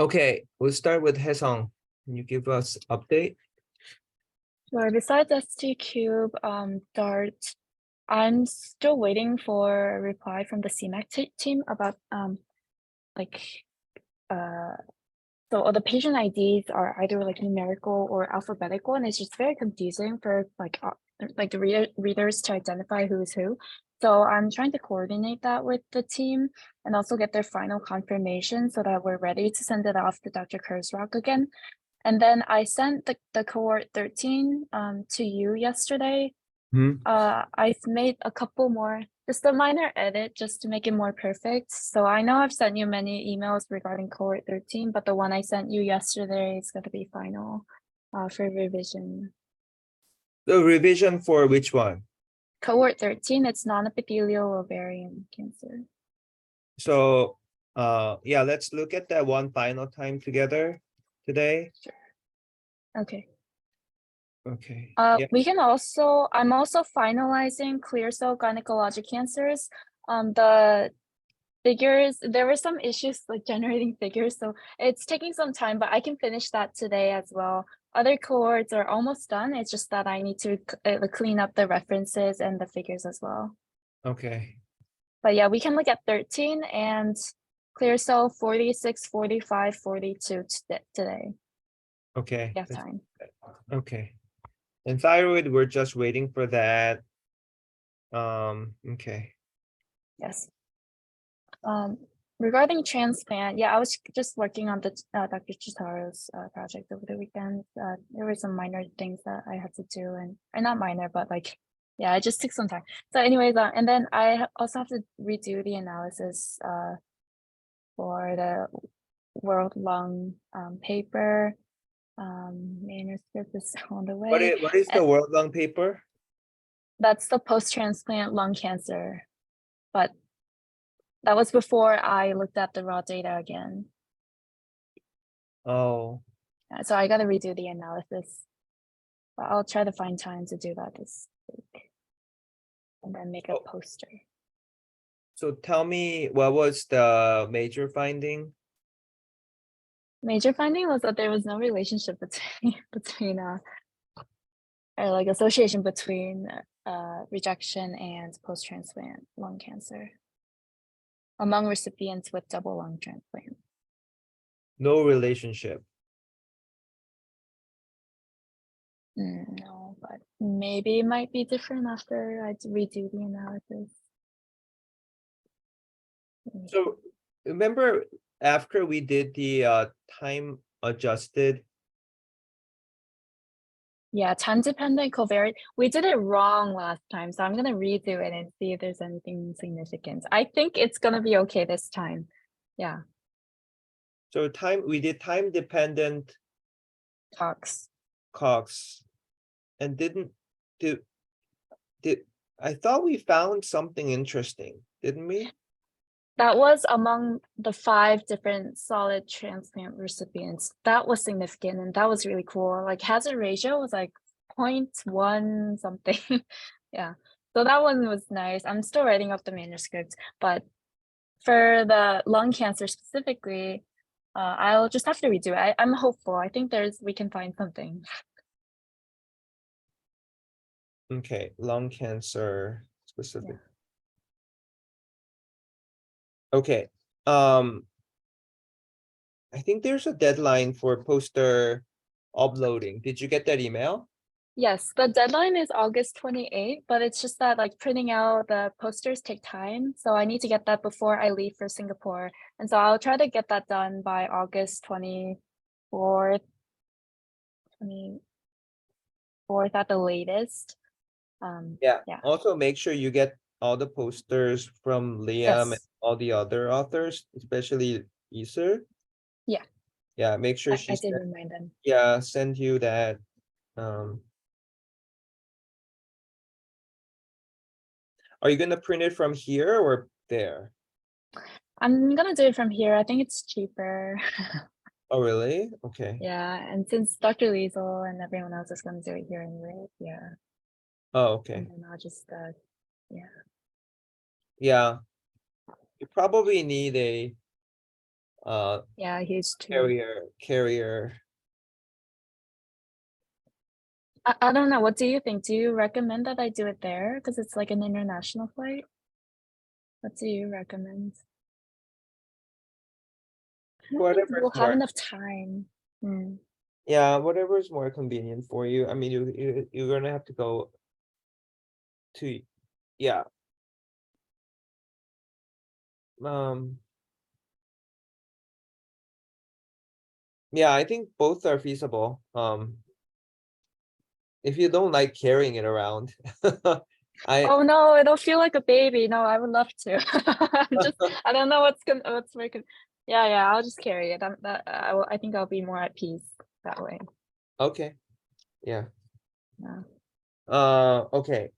Okay, we'll start with Haesung. Can you give us update? Sure. Besides ST-Cube, Dart, I'm still waiting for a reply from the CMAC team about like so the patient IDs are either like numerical or alphabetical, and it's just very confusing for like the readers to identify who is who. So I'm trying to coordinate that with the team and also get their final confirmation so that we're ready to send it off to Dr. Kurzrock again. And then I sent the cohort 13 to you yesterday. I've made a couple more, just a minor edit just to make it more perfect. So I know I've sent you many emails regarding cohort 13, but the one I sent you yesterday is going to be final for revision. The revision for which one? Cohort 13, it's non-epithelial ovarian cancer. So, yeah, let's look at that one final time together today. Sure. Okay. Okay. Yeah. We can also, I'm also finalizing clear cell gynecologic cancers. The figures, there were some issues like generating figures, so it's taking some time, but I can finish that today as well. Other cohorts are almost done. It's just that I need to clean up the references and the figures as well. Okay. But yeah, we can look at 13 and clear cell 46, 45, 42 today. Okay. We have time. Okay. And thyroid, we're just waiting for that. Okay. Yes. Regarding transplant, yeah, I was just working on the Dr. Chitaro's project over the weekend. There were some minor things that I had to do, and or not minor, but like, yeah, it just took some time. So anyways, and then I also have to redo the analysis for the World Lung paper. Manuscript is on the way. What is the World Lung paper? That's the post-transplant lung cancer, but that was before I looked at the raw data again. Oh. So I got to redo the analysis. But I'll try to find time to do that this week and then make a poster. So tell me, what was the major finding? Major finding was that there was no relationship between or like association between rejection and post-transplant lung cancer among recipients with double lung transplant. No relationship. No, but maybe it might be different after I redo the analysis. So remember after we did the time adjusted. Yeah, time-dependent covariate. We did it wrong last time, so I'm gonna redo it and see if there's anything significant. I think it's gonna be okay this time. Yeah. So we did time dependent Cox. Cox, and I thought we found something interesting, didn't we? That was among the 5 different solid transplant recipients. That was significant and that was really cool. Like hazard ratio was like 0.1 something. Yeah. So that one was nice. I'm still writing up the manuscript, but for the lung cancer specifically, I'll just have to redo it. I'm hopeful. I think we can find something. Okay, lung cancer specific. Yeah. Okay. I think there's a deadline for poster uploading. Did you get that email? Yes, the deadline is August 28th, but it's just that like printing out the posters take time. So I need to get that before I leave for Singapore. And so I'll try to get that done by August 24th, 24th at the latest. Yeah. Yeah. Also make sure you get all the posters from Liam and Yes. all the other authors, especially Iser. Yeah. Yeah, make sure I did remind them. send you that. Are you gonna print it from here or there? I'm gonna do it from here. I think it's cheaper. Oh, really? Okay. Yeah, and since Dr. Liesel and everyone else is gonna do it here anyway, yeah. Oh, okay. And then I'll just yeah. Yeah. You probably need Yeah, he's too. carrier. I don't know. What do you think? Do you recommend that I do it there? Because it's like an international flight. What do you recommend? I don't think Whatever we'll is have more, enough time. Hmm. yeah, whatever is more convenient for you. I mean, you're gonna have to go to, yeah. Yeah, I think both are feasible. If you don't like carrying it around, I Oh no, it'll feel like a baby. No, I would love to. I don't know what's making. Yeah, yeah, I'll just carry it. I think I'll be more at peace that way. okay, yeah. Yeah. Okay.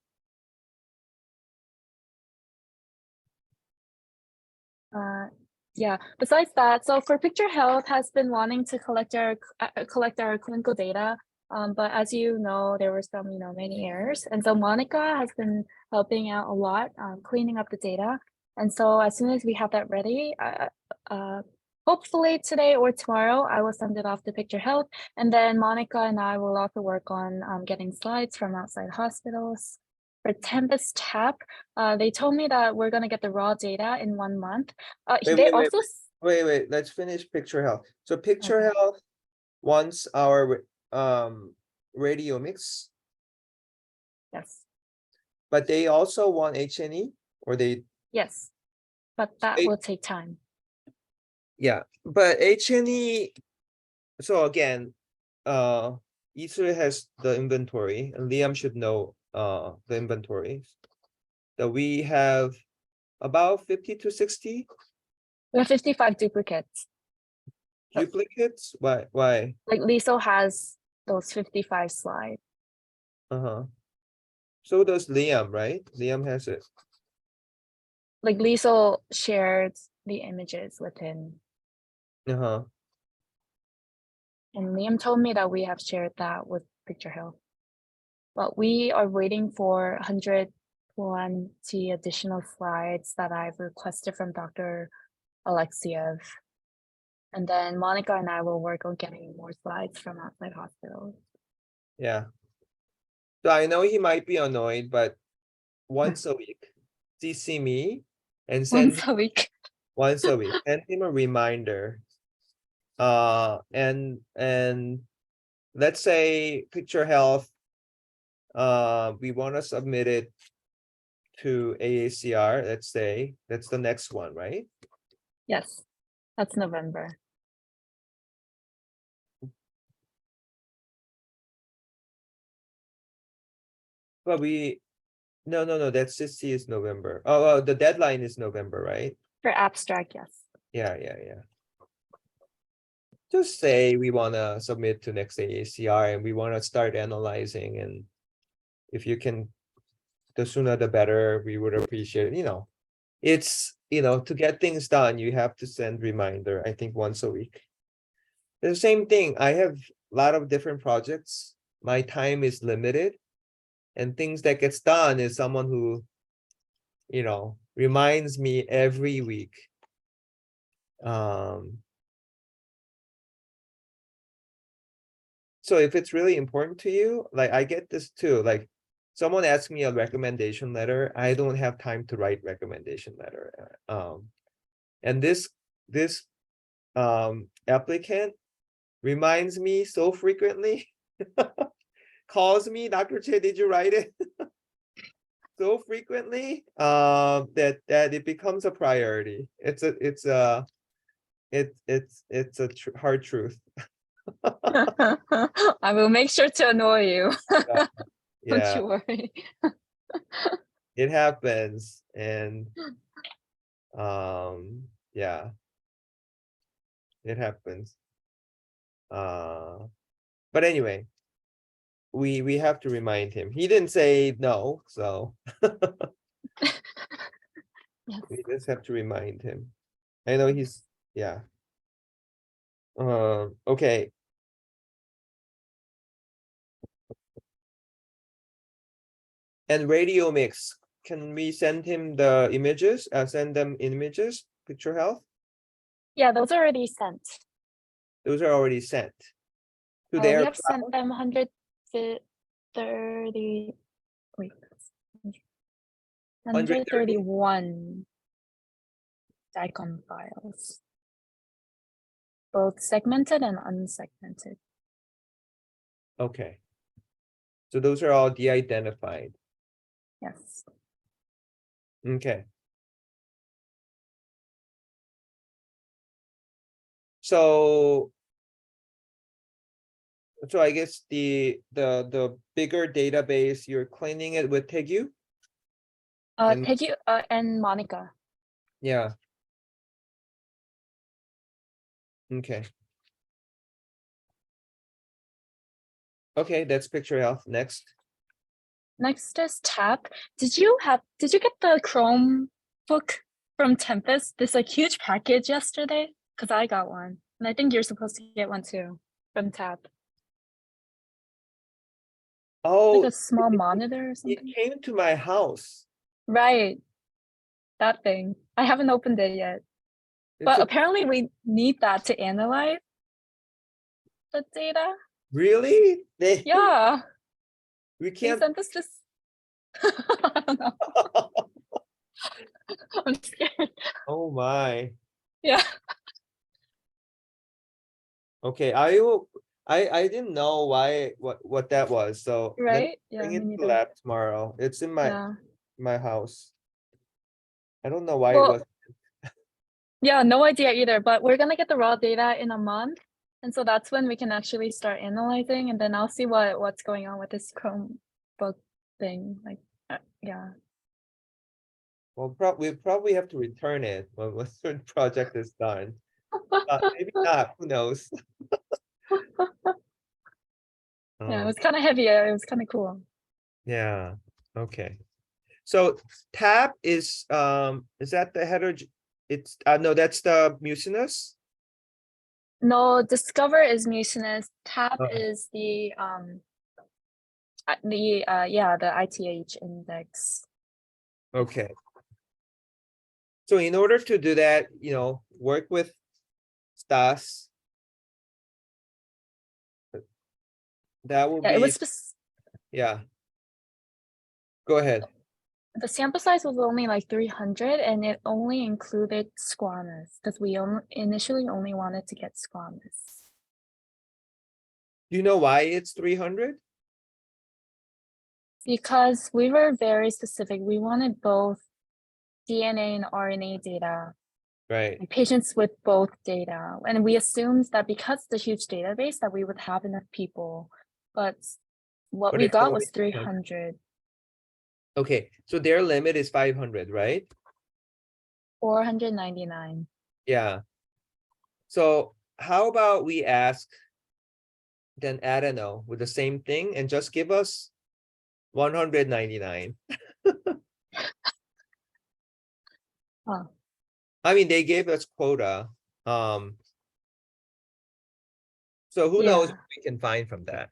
Yeah. Besides that, so for Picture Health has been wanting to collect our clinical data. But as you know, there were some, many errors. And so Monica has been helping out a lot, cleaning up the data. And so as soon as we have that ready, hopefully today or tomorrow, I will send it off to Picture Health. And then Monica and I will also work on getting slides from outside hospitals. For Tempest Tap, they told me that we're gonna get the raw data in 1 month. Wait, They wait, wait, also wait, let's finish Picture Health. So Picture Okay. Health wants our radiomics, Yes, but they also want HNE, or yes, but that they will take time. yeah, but HNE. So again, Ether has the inventory, and Liam should know the inventory that we have about 50 to 60 We have 55 duplicates. duplicates. Why? Like Liesel has those 55 slides. Uh-huh. So does Liam, right? Liam has it. Like Liesel shared the images with him. Uh-huh. And Liam told me that we have shared that with Picture Health. But we are waiting for 120 additional slides that I've requested from Dr. Alexiev. And then Monica and I will work on getting more slides from outside hospitals. Yeah. So I know he might be annoyed, but once a week, CC me and send Once a week. once a week. Send him a reminder. And let's say Picture Health, we want to submit it to AACR, let's say. That's the next one, right? Yes, that's November. But no, that's CC is November. Oh, the deadline is November, right? For abstract, yes. Yeah. Just say we want to submit to next AACR and we want to start analyzing, and if you can, the sooner the better, we would appreciate it. It's, to get things done, you have to send reminder, I think once a week. The same thing, I have a lot of different projects. My time is limited, and things that gets done is someone who, reminds me every week. So if it's really important to you, like I get this too, like someone asked me a recommendation letter, I don't have time to write recommendation letter. And this applicant reminds me so frequently, calls me, Dr. Che, did you write it? So frequently, that it becomes a priority. It's a hard truth. I will make sure to annoy you. Don't Yeah, you worry. it happens, and yeah, it happens. But anyway, we have to remind him. He didn't say no, so Yes. we just have to remind him. I know he's, yeah. Okay. And radio mix, can we send him the images? Send them images, Picture Health? Yeah, those are already sent. Those are already sent to We their have sent them 130, wait, 130. 131 DICOM files, both segmented and unsegmented. Okay. So those are all de-identified. Yes. Okay. So I guess the bigger database, you're cleaning it with Tegu? And- Peggy and Monica. Yeah. Okay. Okay, that's picture health. Next. Next is TAP. Did you get the Chromebook from Tempest? This like huge package yesterday? Because I got one. And I think you're supposed to get one too from TAP. Oh, Like a small monitor or it something. came to my house. Right. That thing. I haven't opened it yet. It's But a, apparently we need that to analyze the data. really? Yeah. We They can't. sent us this. I don't know. I'm scared. Oh my. Yeah. Okay, I didn't know what that was, so let me Right? Yeah, bring me it to neither. lab tomorrow. It's in Yeah. my house. I don't know why it Well, was. yeah, no idea either, but we're gonna get the raw data in a month. And so that's when we can actually start analyzing, and then I'll see what's going on with this Chromebook thing. Like, yeah. Well, we probably have to return it when the project is done. Maybe not, who knows? Yeah, it Um, was kind of heavy. It was kind of cool. yeah, okay. So tab is that the header? It's no, that's the mucinous. No, Discover is mucinous. TAP Oh. is the ITH index. Okay. So in order to do that, work with Stas. That will Yeah, it be, was yeah. Go ahead. the sample size was only like 300, and it only included squamous because we initially only wanted to get squamous. Do you know why it's 300? Because we were very specific. We wanted both DNA and RNA data, Right. like patients with both data. And we assumed that because the huge database that we would have enough people, but what But we it's got only was 300. Okay, so their limit is 500, right? 499. Yeah. So how about we ask then Adeno with the same thing and just give us 199. Oh. I mean, they gave us quota. So who knows Yeah. what we can find from that,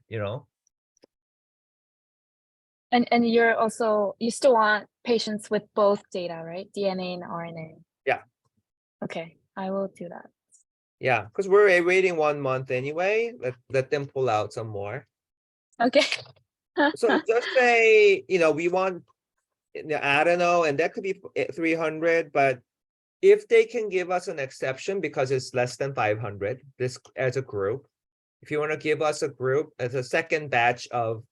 And you still want patients with both data, right? DNA and RNA. Yeah. Okay, I will do that. Yeah, because we're waiting 1 month anyway. Let them pull out some more. Okay. So just say, we want, I don't know, and that could be 300, but if they can give us an exception because it's less than 500, this as a group, if you want to give us a group as a second batch of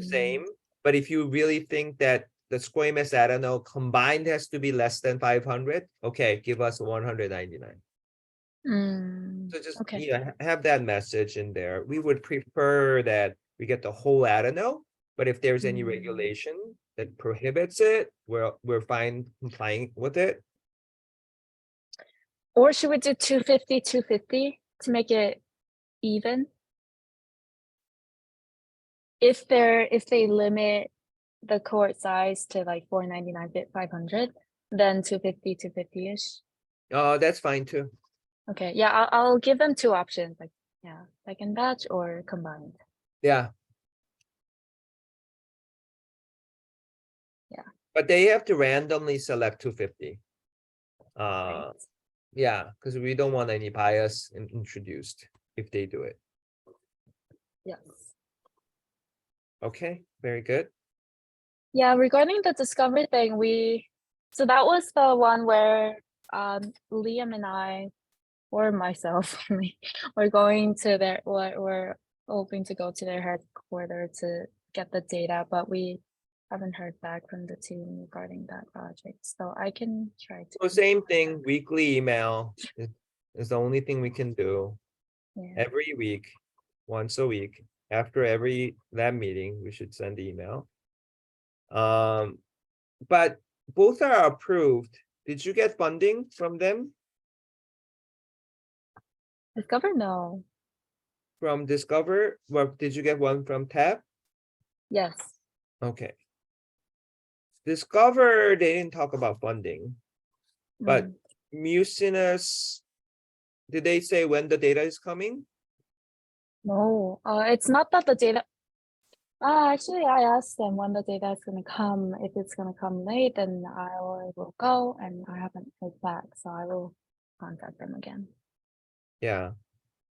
same, but if you really think that the squamous adeno combined has to be less than 500, okay, give us 199. So just Okay. have that message in there. We would prefer that we get the whole adeno, but if there's any regulation that prohibits it, we're fine complying with it. Or should we do 250, 250 to make it even? If they limit the cohort size to like 499, 500, then 250, 250-ish. That's fine too. Okay, yeah, I'll give them two options, like, yeah, second batch or combined. Yeah. Yeah. But they have to randomly select 250. Right. Yeah, because we don't want any bias introduced if they do it. Yes. Okay, very good. Yeah, regarding the discovery thing, so that was the one where Liam and I, or myself, we're going to we're hoping to go to their headquarters to get the data, but we haven't heard back from the team regarding that project. So I can try to. So same thing, weekly email is the only thing we can do. Yeah. Every week, once a week, after every lab meeting, we should send the email. But both are approved. Did you get funding from them? Discover? No. From Discover? Well, did you get one from TAP? Yes. Okay. Discover, they didn't talk about funding, but Mm. Mucinous, did they say when the data is coming? No, it's not that the data. Actually, I asked them when the data is gonna come. If it's gonna come late, then I will go, and I haven't heard back, so I will contact them again. Yeah,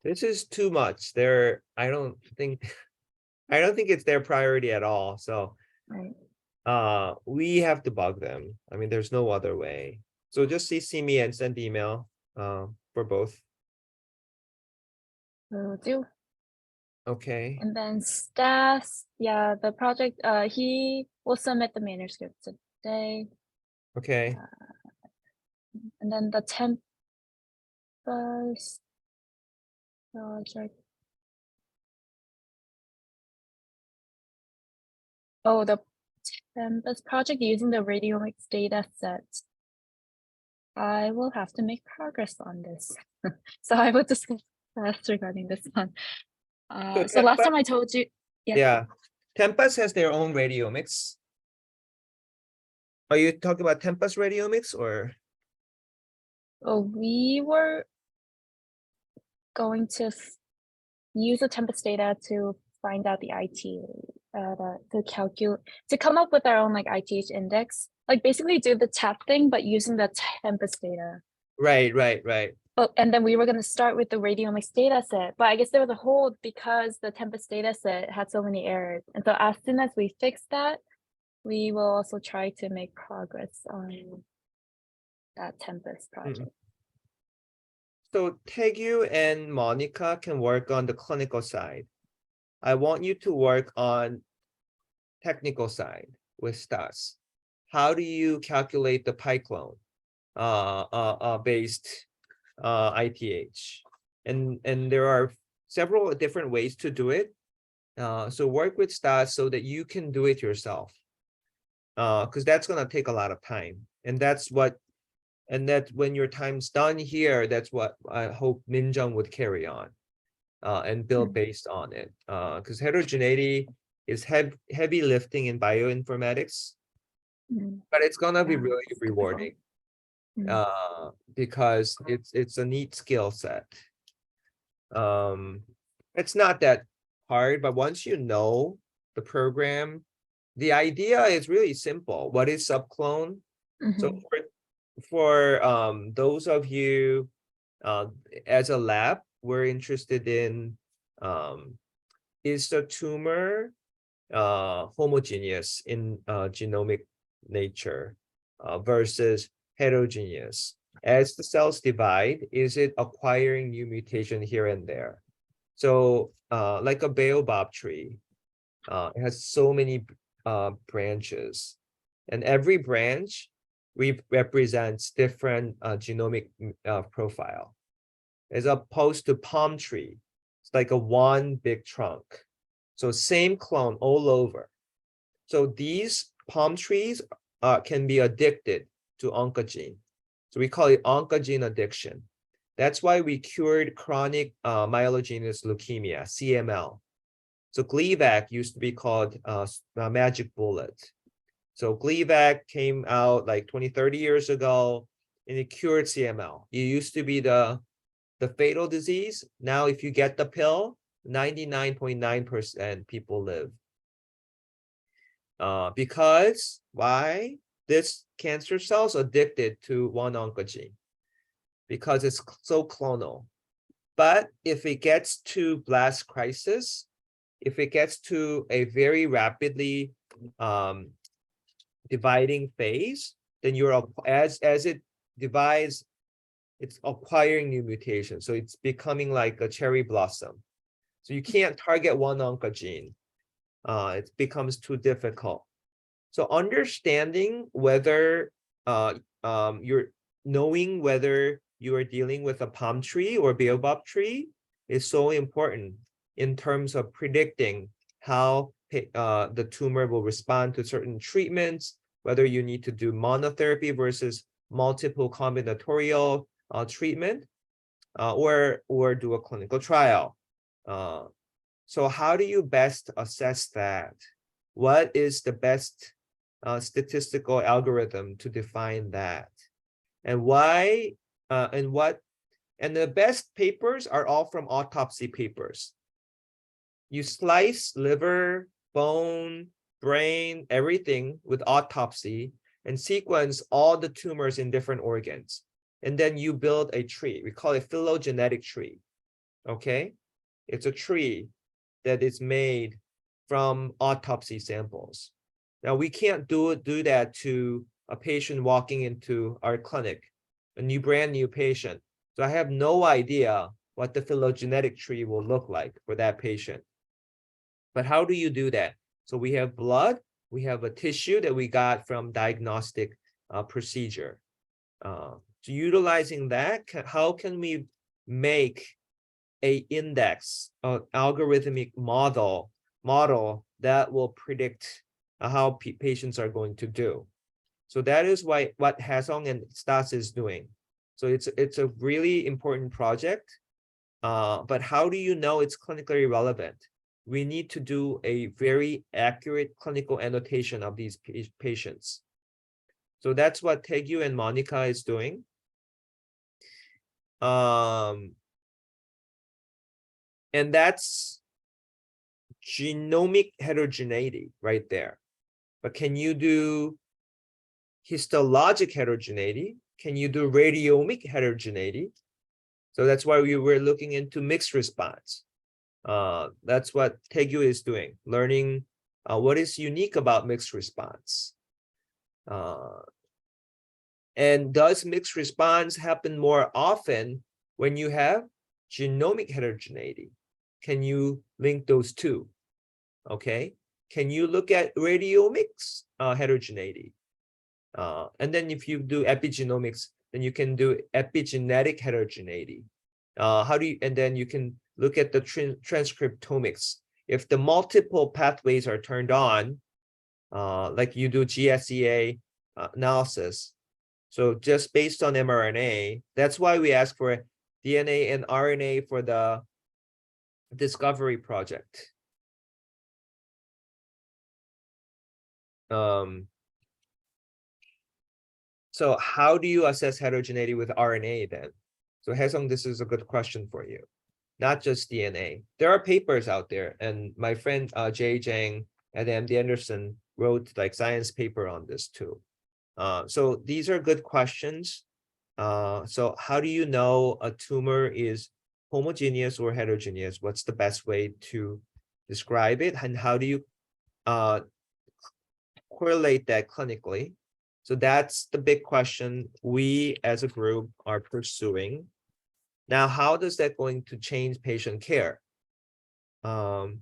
this is too much. I don't think it's their priority at all. So Right. we have to bug them. I mean, there's no other way. So just CC me and send email for both. Will do. Okay. And then Stas, yeah, the project, he will submit the manuscript today. Okay. And then the Tempest project. Oh, the Tempest project using the radiomics data set. I will have to make progress on this. So I will discuss fast regarding this one. So last time I told you, Yeah. Tempest has their own radiomics. Are you talking about Tempest radiomics or? oh, we were going to use the Tempest data to find out the IT, to come up with our own like ITH index, like basically do the TAP thing, but using the Tempest data. Right. Oh, and then we were going to start with the radiomics data set, but I guess there was a hold because the Tempest data set had so many errors. And so as soon as we fix that, we will also try to make progress on that Tempest project. So Tegu and Monica can work on the clinical side. I want you to work on technical side with Stas. How do you calculate the PyClone based ITH? And there are several different ways to do it. So work with Stas so that you can do it yourself. Because that's gonna take a lot of time. And that when your time's done here, that's what I hope Minjung would carry on and build based on it. Because heterogeneity is heavy lifting in bioinformatics, but it's gonna be really rewarding because it's a neat skill set. It's not that hard, but once you know the program, the idea is really simple. What is subclone? So for those of you as a lab, we're interested in is the tumor homogeneous in genomic nature versus heterogeneous? As the cells divide, is it acquiring new mutation here and there? So like a baobab tree, it has so many branches, and every branch represents different genomic profile, as opposed to palm tree. It's like a one big trunk. So same clone all over. So these palm trees can be addicted to oncogene. So we call it oncogene addiction. That's why we cured chronic myelogenous leukemia, CML. So Gleevec used to be called magic bullet. So Gleevec came out like 20, 30 years ago, and it cured CML. It used to be the fatal disease. Now, if you get the pill, 99.9% people live. Because why? This cancer cells addicted to one oncogene. because it's so clonal. But if it gets to blast crisis, if it gets to a very rapidly dividing phase, then you're as it divides, it's acquiring new mutations. So it's becoming like a cherry blossom. So you can't target one oncogene. It becomes too difficult. So understanding whether you're knowing whether you are dealing with a palm tree or baobab tree is so important in terms of predicting how the tumor will respond to certain treatments, whether you need to do monotherapy versus multiple combinatorial treatment, or do a clinical trial. So how do you best assess that? What is the best statistical algorithm to define that? And why, and the best papers are all from autopsy papers. You slice liver, bone, brain, everything with autopsy and sequence all the tumors in different organs. And then you build a tree. We call it phylogenetic tree. Okay? It's a tree that is made from autopsy samples. Now we can't do that to a patient walking into our clinic, a brand new patient. So I have no idea what the phylogenetic tree will look like for that patient. But how do you do that? So we have blood, we have a tissue that we got from diagnostic procedure. So utilizing that, how can we make a index, algorithmic model that will predict how patients are going to do? So that is what Hasong and Stas is doing. So it's a really important project. But how do you know it's clinically relevant? We need to do a very accurate clinical annotation of these patients. So that's what Taegyu and Monica is doing. And that's genomic heterogeneity right there. But can you do histologic heterogeneity? Can you do radiomic heterogeneity? So that's why we were looking into mixed response. That's what Taegyu is doing, learning what is unique about mixed response. And does mixed response happen more often when you have genomic heterogeneity? Can you link those two? Okay. Can you look at radiomics heterogeneity? And then if you do epigenomics, then you can do epigenetic heterogeneity. And then you can look at the transcriptomics. If the multiple pathways are turned on, like you do GSEA analysis, so just based on mRNA, that's why we ask for DNA and RNA for the discovery project. So how do you assess heterogeneity with RNA then? So Haesung, this is a good question for you. Not just DNA. There are papers out there, and my friend Jay Jang at MD Anderson wrote like science paper on this too. So these are good questions. So how do you know a tumor is homogeneous or heterogeneous? What's the best way to describe it? And how do you correlate that clinically? So that's the big question we as a group are pursuing. Now, how does that going to change patient care? So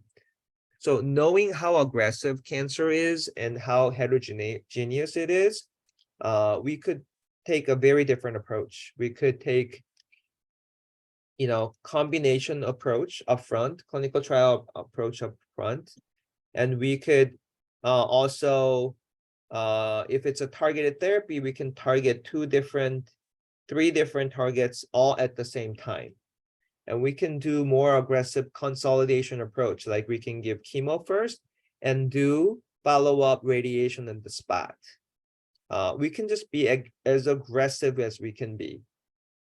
knowing how aggressive cancer is and how heterogeneous it is, we could take a very different approach. We could take, combination approach upfront, clinical trial approach upfront, and we could also, if it's a targeted therapy, we can target 3 different targets all at the same time. And we can do more aggressive consolidation approach, like we can give chemo first and do follow-up radiation on the spot. We can just be as aggressive as we can be.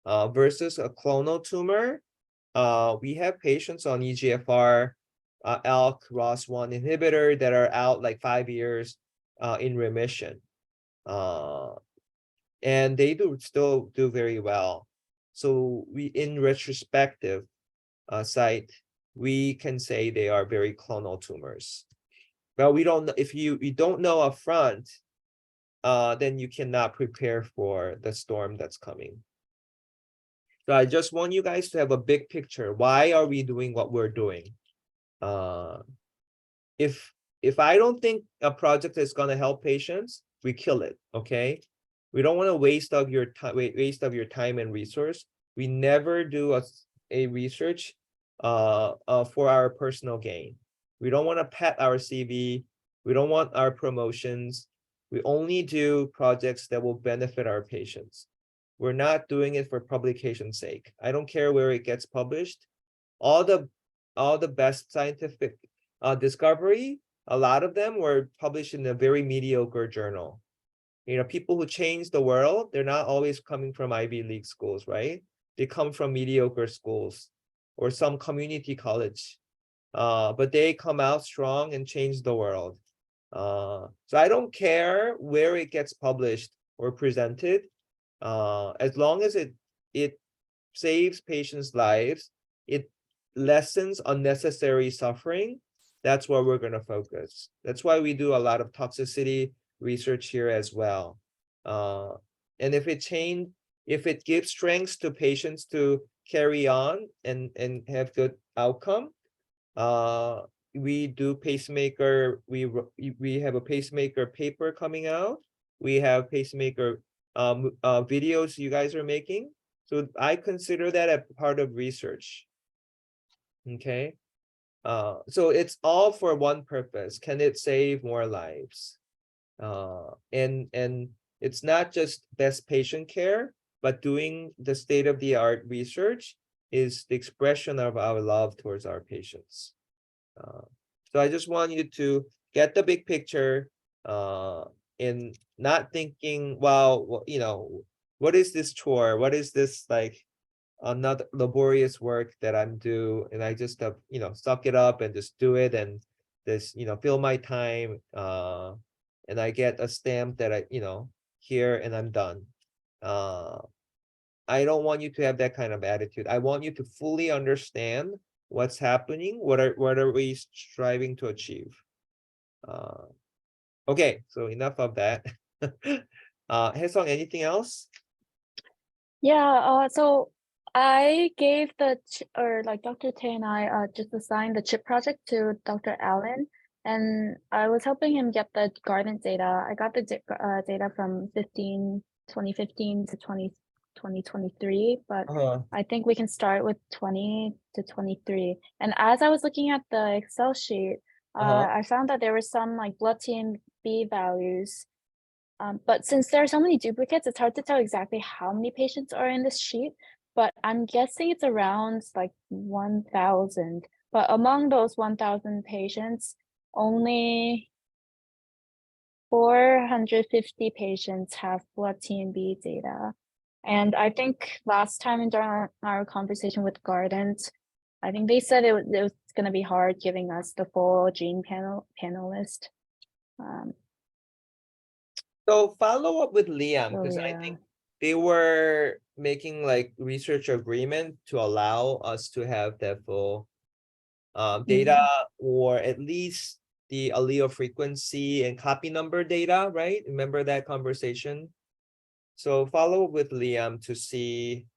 Versus a clonal tumor, we have patients on EGFR, ALK, ROS1 inhibitor that are out like 5 years in remission. And they still do very well. So we, in retrospective site, we can say they are very clonal tumors. But we don't, if you don't know upfront, then you cannot prepare for the storm that's coming. So I just want you guys to have a big picture. Why are we doing what we're doing? If I don't think a project is gonna help patients, we kill it, okay? We don't want to waste of your time and resource. We never do a research for our personal gain. We don't want to pet our CV. We don't want our promotions. We only do projects that will benefit our patients. We're not doing it for publication's sake. I don't care where it gets published. All the best scientific discovery, a lot of them were published in a very mediocre journal. You know, people who change the world, they're not always coming from Ivy League schools, right? They come from mediocre schools or some community college. But they come out strong and change the world. So I don't care where it gets published or presented, as long as it saves patients' lives, it lessens unnecessary suffering. That's where we're going to focus. That's why we do a lot of toxicity research here as well. And if it gives strength to patients to carry on and have good outcome, we do pacemaker. We have a pacemaker paper coming out. We have pacemaker videos you guys are making. So I consider that a part of research. Okay. So it's all for one purpose. Can it save more lives? And it's not just best patient care, but doing the state-of-the-art research is the expression of our love towards our patients. So I just want you to get the big picture, in not thinking, well, you know, what is this chore? What is this like another laborious work that I'm due? And I just have, you know, suck it up and just do it and just, you know, fill my time. And I get a stamp that I, you know, here and I'm done. I don't want you to have that kind of attitude. I want you to fully understand what's happening. What are we striving to achieve? Okay, so enough of that. Haesung, anything else? Yeah, so I gave Dr. Tay and I just assigned the chip project to Dr. Allen, and I was helping him get the Guardant data. I got the data from 2015 to 2023, but I think we can start with 20 to 23. And as I was looking at the Excel sheet, I found that there were some like blood TMB values. But since there are so many duplicates, it's hard to tell exactly how many patients are in this sheet, but I'm guessing it's around like 1,000. But among those 1,000 patients, only 450 patients have blood TMB data. And I think last time during our conversation with Guardant, I think they said it was going to be hard giving us the full gene panel list. So follow up with Liam, So because I yeah. think they were making like research agreement to allow us to have that full data, or at least the allele frequency and copy number data, right? Remember that conversation? So follow up with Liam to see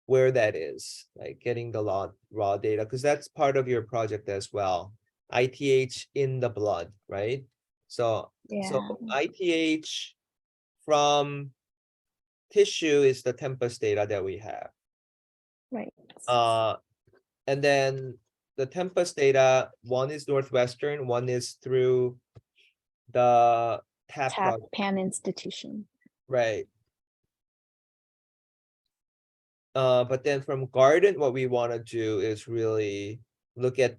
where that is, like getting the raw data, because that's part of your project as well. ITH in the blood, right? So ITH from tissue is the Tempus data that we have. Right. And then the Tempus data, one is Northwestern, one is through the TAP Pan Institution. Right. But then from Guardant, what we want to do is really look at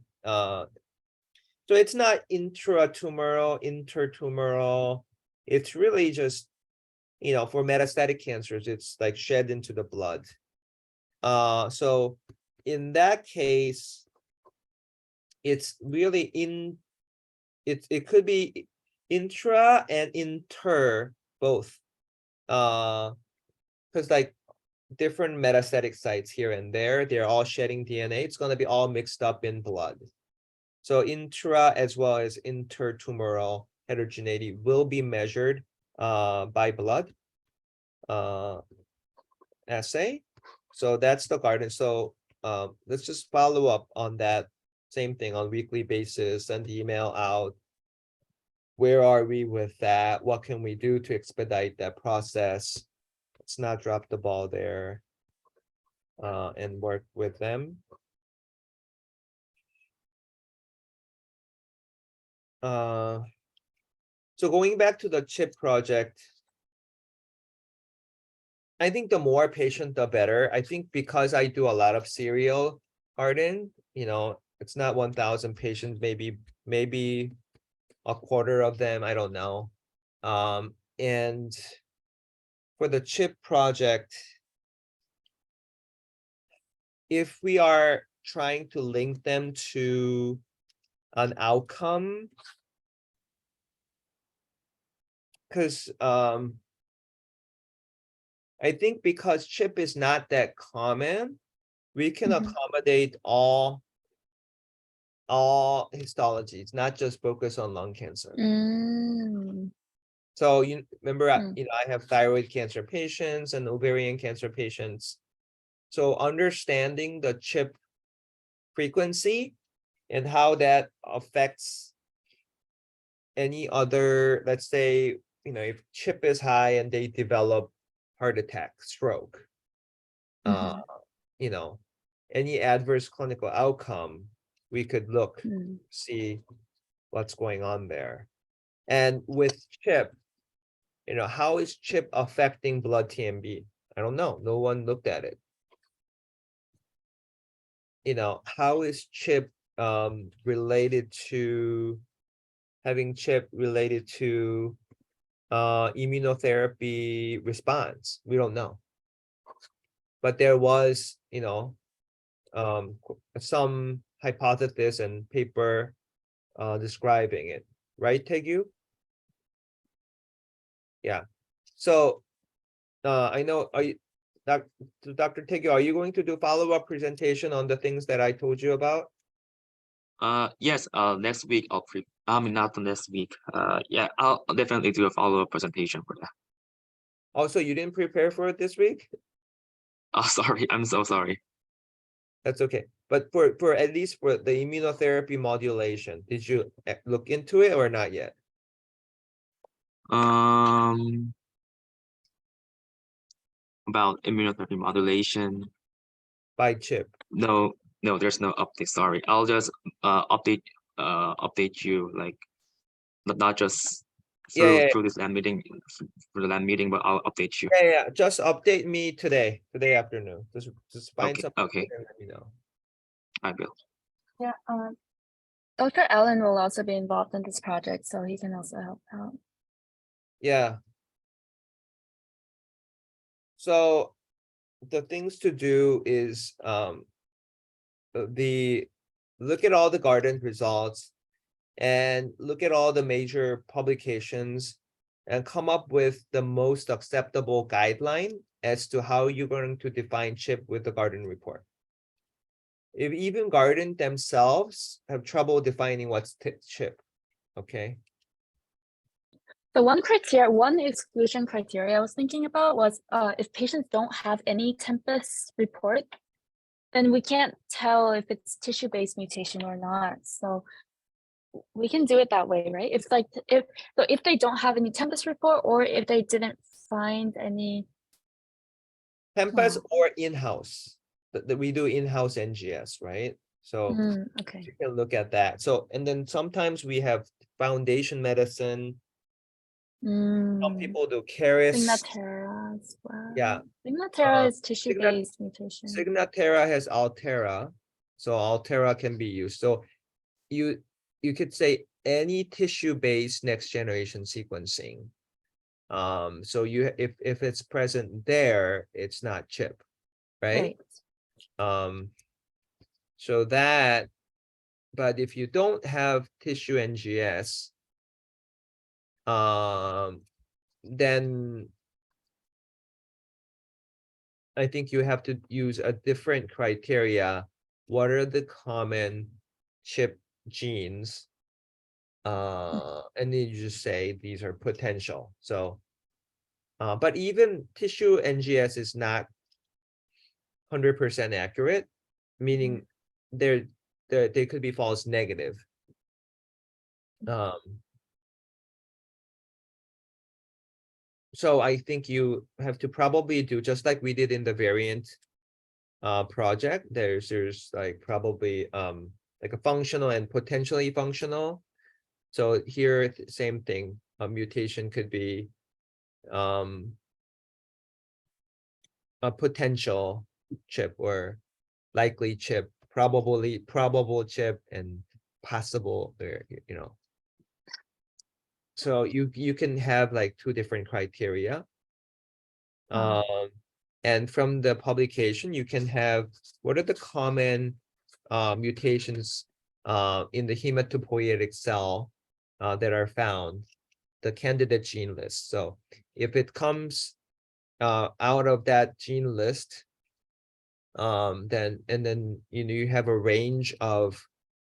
so it's not intratumoral, intertumoral. It's really just, you know, for metastatic cancers, it's like shed into the blood. So in that case, it's really it could be intra and inter both. Because like different metastatic sites here and there. They're all shedding DNA. It's going to be all mixed up in blood. So intra as well as intertumoral heterogeneity will be measured by blood assay. So that's the garden. So let's just follow up on that same thing on weekly basis, send the email out. Where are we with that? What can we do to expedite that process? Let's not drop the ball there and work with them. So going back to the chip project, I think the more patient, the better. I think because I do a lot of serial garden, you know, it's not 1,000 patients, maybe a quarter of them, I don't know. And for the chip project, if we are trying to link them to an outcome, because I think because chip is not that common, we can Mhm. accommodate all histologies, not just focus on lung cancer. Mm. So you remember, Mm. you know, I have thyroid cancer patients and ovarian cancer patients. So understanding the chip frequency and how that affects any other, let's say, you know, if chip is high and they develop heart attack, stroke, Mhm. you know, any adverse clinical outcome, we could look, Mm. see what's going on there. And with chip, you know, how is chip affecting blood TMB? I don't know. No one looked at it. You know, how is chip related to having chip related to immunotherapy response? We don't know. But there was, you know, some hypothesis and paper describing it, right, Tegu? Yeah. So I know, are you, Dr. Tegu, are you going to do follow-up presentation on the things that I told you about? Yes, next week I mean, not next week. Yeah, I'll definitely do a follow-up presentation for that. Also, you didn't prepare for it this week? Oh, sorry, I'm so sorry. That's okay. But for at least for the immunotherapy modulation, did you look into it or not yet? About immunotherapy modulation. By chip. No, there's no update. Sorry, I'll just update you, like not just Yeah, through this LAN meeting, for the LAN meeting, but I'll update you. yeah. Just update me today afternoon. Just find Okay, something okay, and let me know. I will. Yeah. Dr. Allen will also be involved in this project, so he can also help out. Yeah. So the things to do is look at all the garden results and look at all the major publications and come up with the most acceptable guideline as to how you're going to define chip with the garden report. If even garden themselves have trouble defining what's chip, okay? So one exclusion criteria I was thinking about was if patients don't have any Tempus report, then we can't tell if it's tissue-based mutation or not. So we can do it that way, right? It's like if they don't have any Tempus report or if they didn't find any Tempus or in-house. That we do in-house NGS, right? So okay. you can look at that. So, and then sometimes we have foundation medicine. Some people do Caris. Signatera as well. Yeah. Signatera is tissue-based mutation. Signatera has Altera, so Altera can be used. So you could say any tissue-based next generation sequencing. So if it's present there, it's not chip, right? So that, but if you don't have tissue NGS, then I think you have to use a different criteria. What are the common CHIP genes? And then you just say these are potential. So, but even tissue NGS is not 100% accurate, meaning they could be false negative. So I think you have to probably do just like we did in the variant project. There's like probably like a functional and potentially functional. So here, same thing. A mutation could be a potential chip or likely chip, probable chip, and possible there, you know. So you can have like two different criteria. And from the publication, you can have what are the common mutations in the hematopoietic cell that are found, the candidate gene list. So if it comes out of that gene list, then you have a range of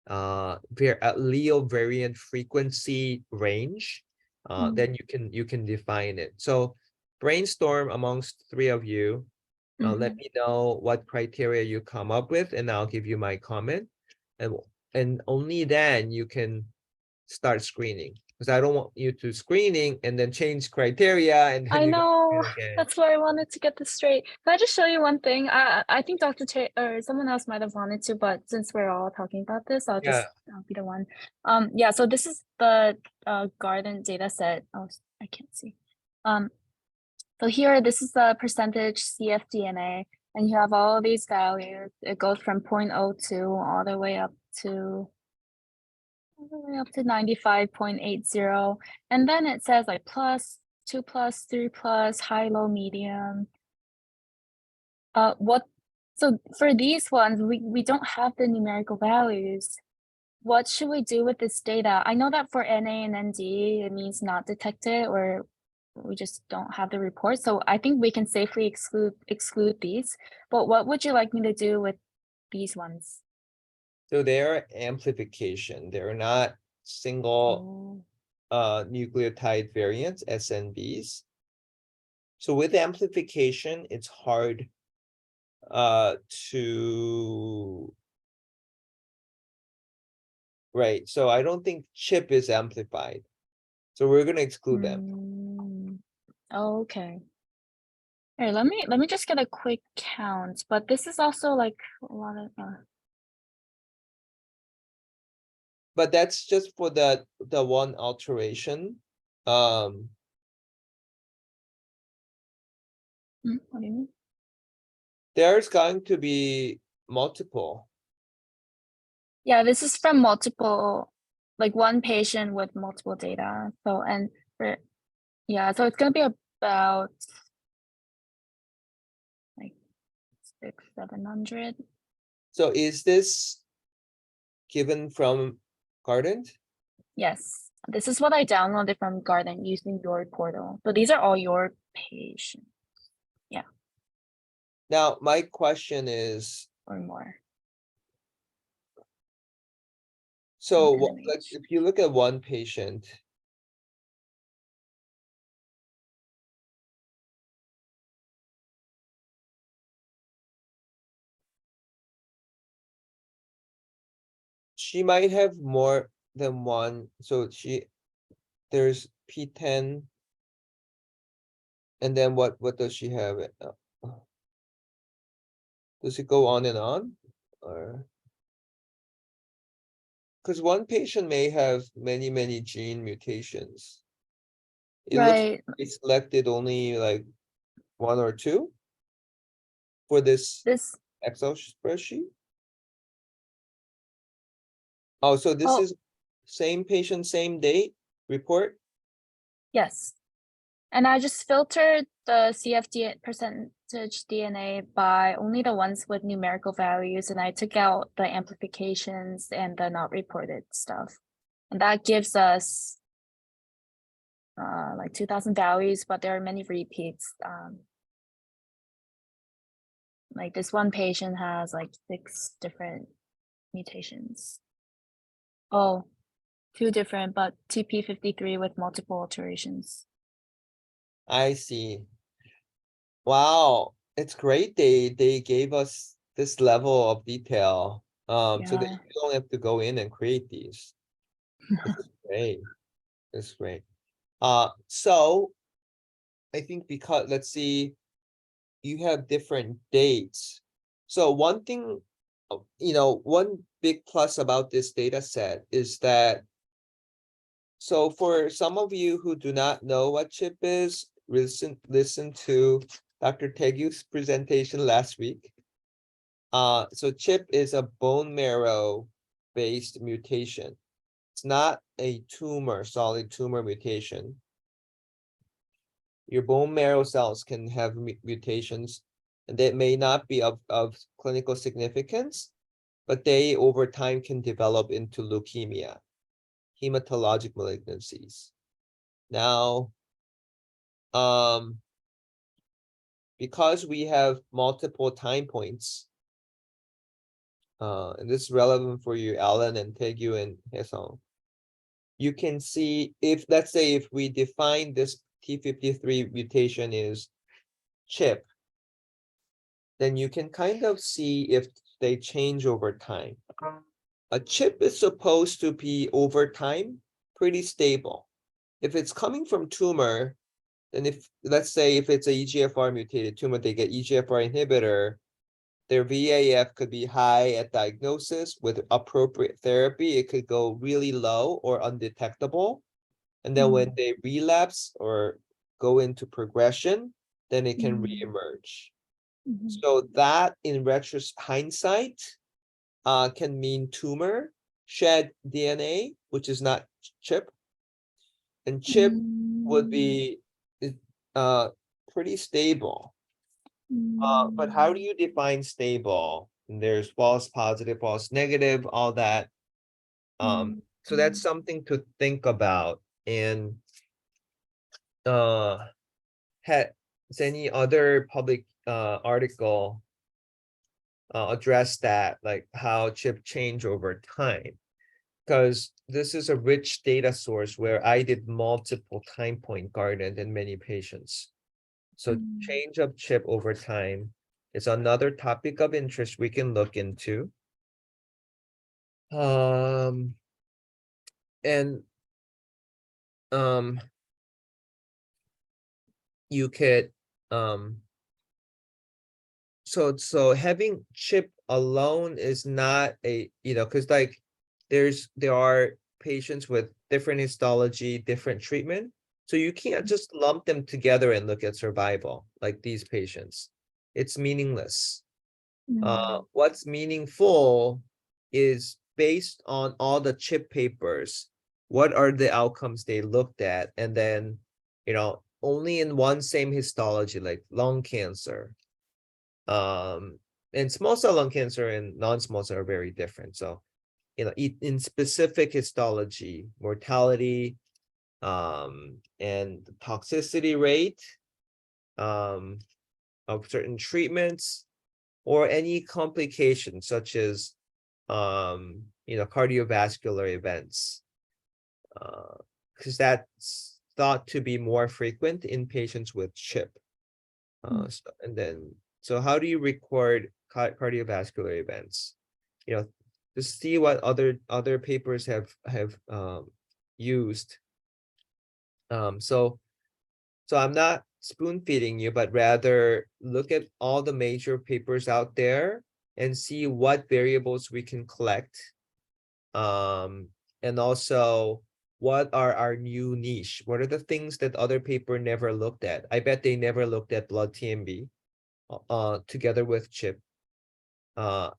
allele variant frequency range, then you can define it. So brainstorm amongst three of you. Let me know what criteria you come up with, and I'll give you my comment. And only then you can start screening, because I don't want you to screening and then change criteria and then I you know, again. that's why I wanted to get this straight. Can I just show you one thing? I think Dr. Che or someone else might have wanted to, but since we're all talking about this, I'll be the one. Yeah, so this is the Guardant data set. Oh, I can't see. So here, this is the percentage cfDNA, and you have all these values. It goes from 0.02 all the way up to 95.80, and then it says like plus, 2 plus, 3 plus, high, low, medium. So for these ones, we don't have the numerical values. What should we do with this data? I know that for NA and ND, it means not detected, or we just don't have the report. So I think we can safely exclude these. But what would you like me to do with these ones? So they are amplification. They're not single nucleotide variants, SNVs. So with amplification, it's hard to right. So I don't think CHIP is amplified. So we're gonna exclude them. Oh, okay. Hey, let me just get a quick count. But this is also like a lot of. But that's just for the one alteration. What do you mean? There's going to be multiple. Yeah, this is from multiple, like one patient with multiple data. So yeah, so it's gonna be about like 600-700. So is this given from Guardant? Yes, this is what I downloaded from Guardant using your portal. So these are all your patients. Yeah. Now, my question is, Or more. so like if you look at one patient, she might have more than one. So there's P10, and then what does she have? Does it go on and on, or? Because one patient may have many gene mutations. It looks like they selected only like one or two for this Excel spreadsheet. Oh, so this is same patient, same date report? Yes. And I just filtered the CFD percentage DNA by only the ones with numerical values, and I took out the amplifications and the not reported stuff. And that gives us like 2000 values, but there are many repeats. like this one patient has like 6 different mutations. Oh, 2 different, but TP53 with multiple alterations. I see. Wow, it's great they gave us this level of detail. So that Yeah. you don't have to go in and create these. This is great. This is great. So I think because let's see, you have different dates. So one thing, one big plus about this data set is that, so for some of you who do not know what CHIP is, listen to Dr. Tegu's presentation last week. So CHIP is a bone marrow based mutation. It's not a solid tumor mutation. Your bone marrow cells can have mutations, and that may not be of clinical significance, but they over time can develop into leukemia, hematologic malignancies. Now, because we have multiple time points, and this is relevant for you, Alan and Tegu and Hesong, you can see if, let's say, if we define this T53 mutation is CHIP, then you can kind of see if they change over time. A CHIP is supposed to be over time pretty stable. If it's coming from tumor, then if, let's say, if it's a EGFR mutated tumor, they get EGFR inhibitor, their VAF could be high at diagnosis with appropriate therapy. It could go really low or undetectable. And then when they relapse or go into progression, then it can reemerge. Mhm. So that in hindsight, can mean tumor shed DNA, which is not CHIP. And CHIP would be pretty stable. But how do you define stable? And there's false positive, false negative, all that. So that's something to think about. And has any other public article address that, like how CHIP change over time? Because this is a rich data source where I did multiple time point garden in many patients. So change of CHIP over time is another topic of interest we can look into. And you could so having CHIP alone is not a, because like there are patients with different histology, different treatment. So you can't just lump them together and look at survival like these patients. It's meaningless. What's meaningful is based on all the CHIP papers, what are the outcomes they looked at, and then, only in one same histology, like lung cancer, and small cell lung cancer and non-small cell are very different. So, in specific histology, mortality, and the toxicity rate, of certain treatments, or any complications such as, cardiovascular events, because that's thought to be more frequent in patients with CHIP. So how do you record cardiovascular events? To see what other papers have used. So I'm not spoon feeding you, but rather look at all the major papers out there and see what variables we can collect. And also, what are our new niche? What are the things that other paper never looked at? I bet they never looked at blood TMB together with CHIP. I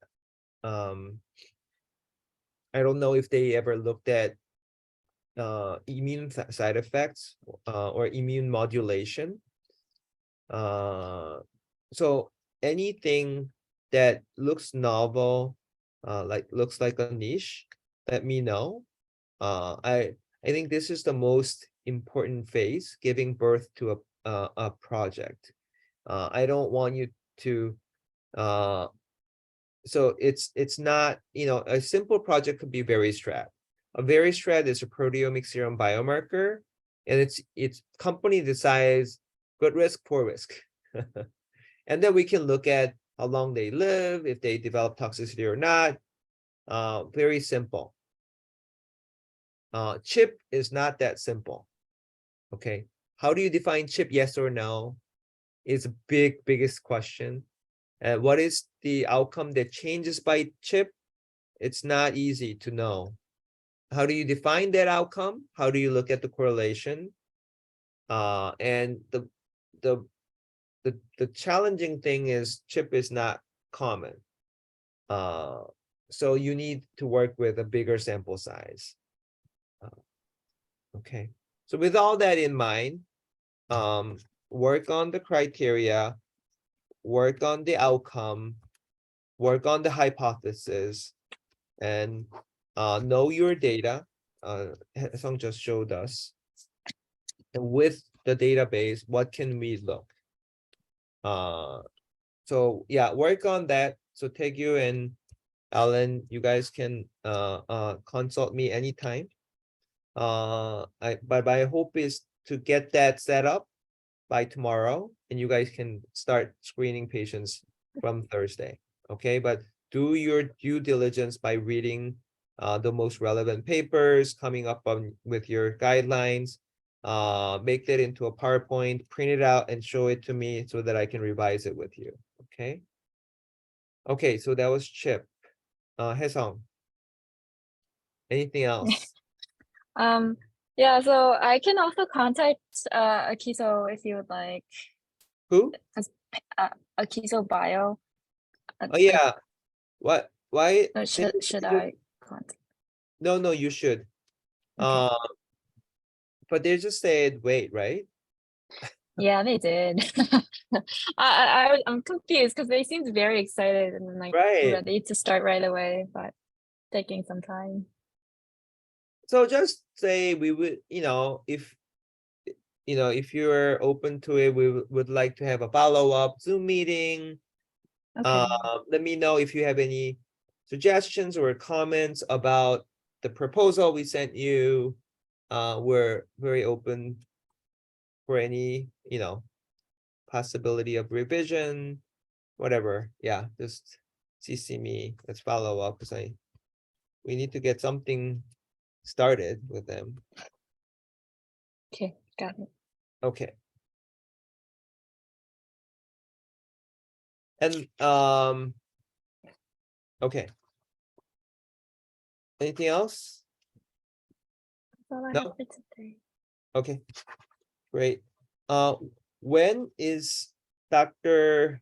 don't know if they ever looked at immune side effects or immune modulation. So anything that looks novel, looks like a niche, let me know. I think this is the most important phase, giving birth to a project. I don't want you to So it's not, a simple project could be VeriStrat. A VeriStrat is a proteomic serum biomarker, and it's company decides good risk, poor risk. And then we can look at how long they live, if they develop toxicity or not. Very simple. Chip is not that simple. Okay, how do you define chip, yes or no? Is a biggest question. What is the outcome that changes by chip? It's not easy to know. How do you define that outcome? How do you look at the correlation? And the challenging thing is chip is not common. So you need to work with a bigger sample size. Okay, so with all that in mind, work on the criteria, work on the outcome, work on the hypothesis, and know your data. Song just showed us. And with the database, what can we look? So yeah, work on that. So Taegyu and Alan, you guys can consult me anytime. But my hope is to get that set up by tomorrow, and you guys can start screening patients from Thursday. Okay, but do your due diligence by reading the most relevant papers, coming up with your guidelines, make that into a PowerPoint, print it out and show it to me so that I can revise it with you. Okay. Okay, so that was Chip. Haesung. Anything else? Yeah, so I can also contact Akiso if you would like. Who? Akiso Bio. Oh yeah. What? Why? Should I contact? No, you should. Okay. But they just said wait, right? Yeah, they did. I'm confused because they seemed very excited and like Right. ready to start right away, but taking some time. So just say we would, if you're open to it, we would like to have a follow-up Zoom meeting. Okay. Let me know if you have any suggestions or comments about the proposal we sent you. We're very open for any, possibility of revision, whatever. Yeah, just CC me. Let's follow up because we need to get something started with them. Okay, got it. Okay. And okay. Anything else? That's all I No? have for today. Okay, great. When is Dr.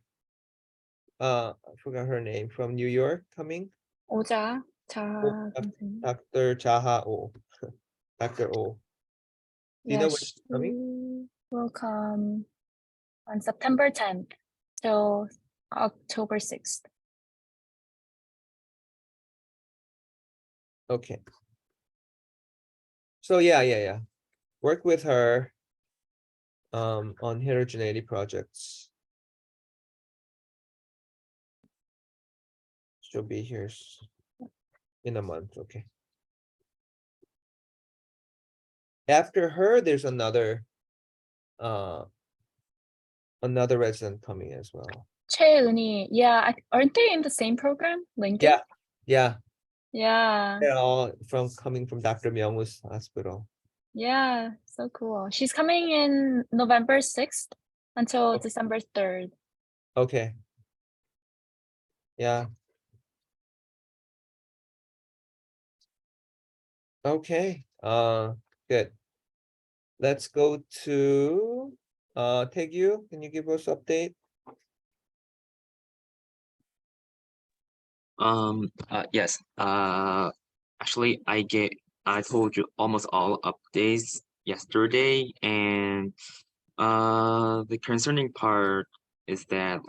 I forgot her name, from New York coming? 오자 Oh, 선생님. Dr. Jaha Oh. Dr. Oh. Do you know when Yes, she's coming? she will come on September 10th till October 6th. Okay. So yeah. Work with her on heterogeneity projects. She'll be here in a month. Okay. After her, there's another resident coming as well. 최은희, yeah, aren't they in the same program? Lincoln? Yeah. Yeah, They're all coming from Dr. Myungwoo's hospital. yeah, so cool. She's coming in November 6th until Okay. December 3rd. Okay. Yeah. Okay. Good. Let's go to Taegyu. Can you give us update? Yes. Actually, I told you almost all updates yesterday, and the concerning part is that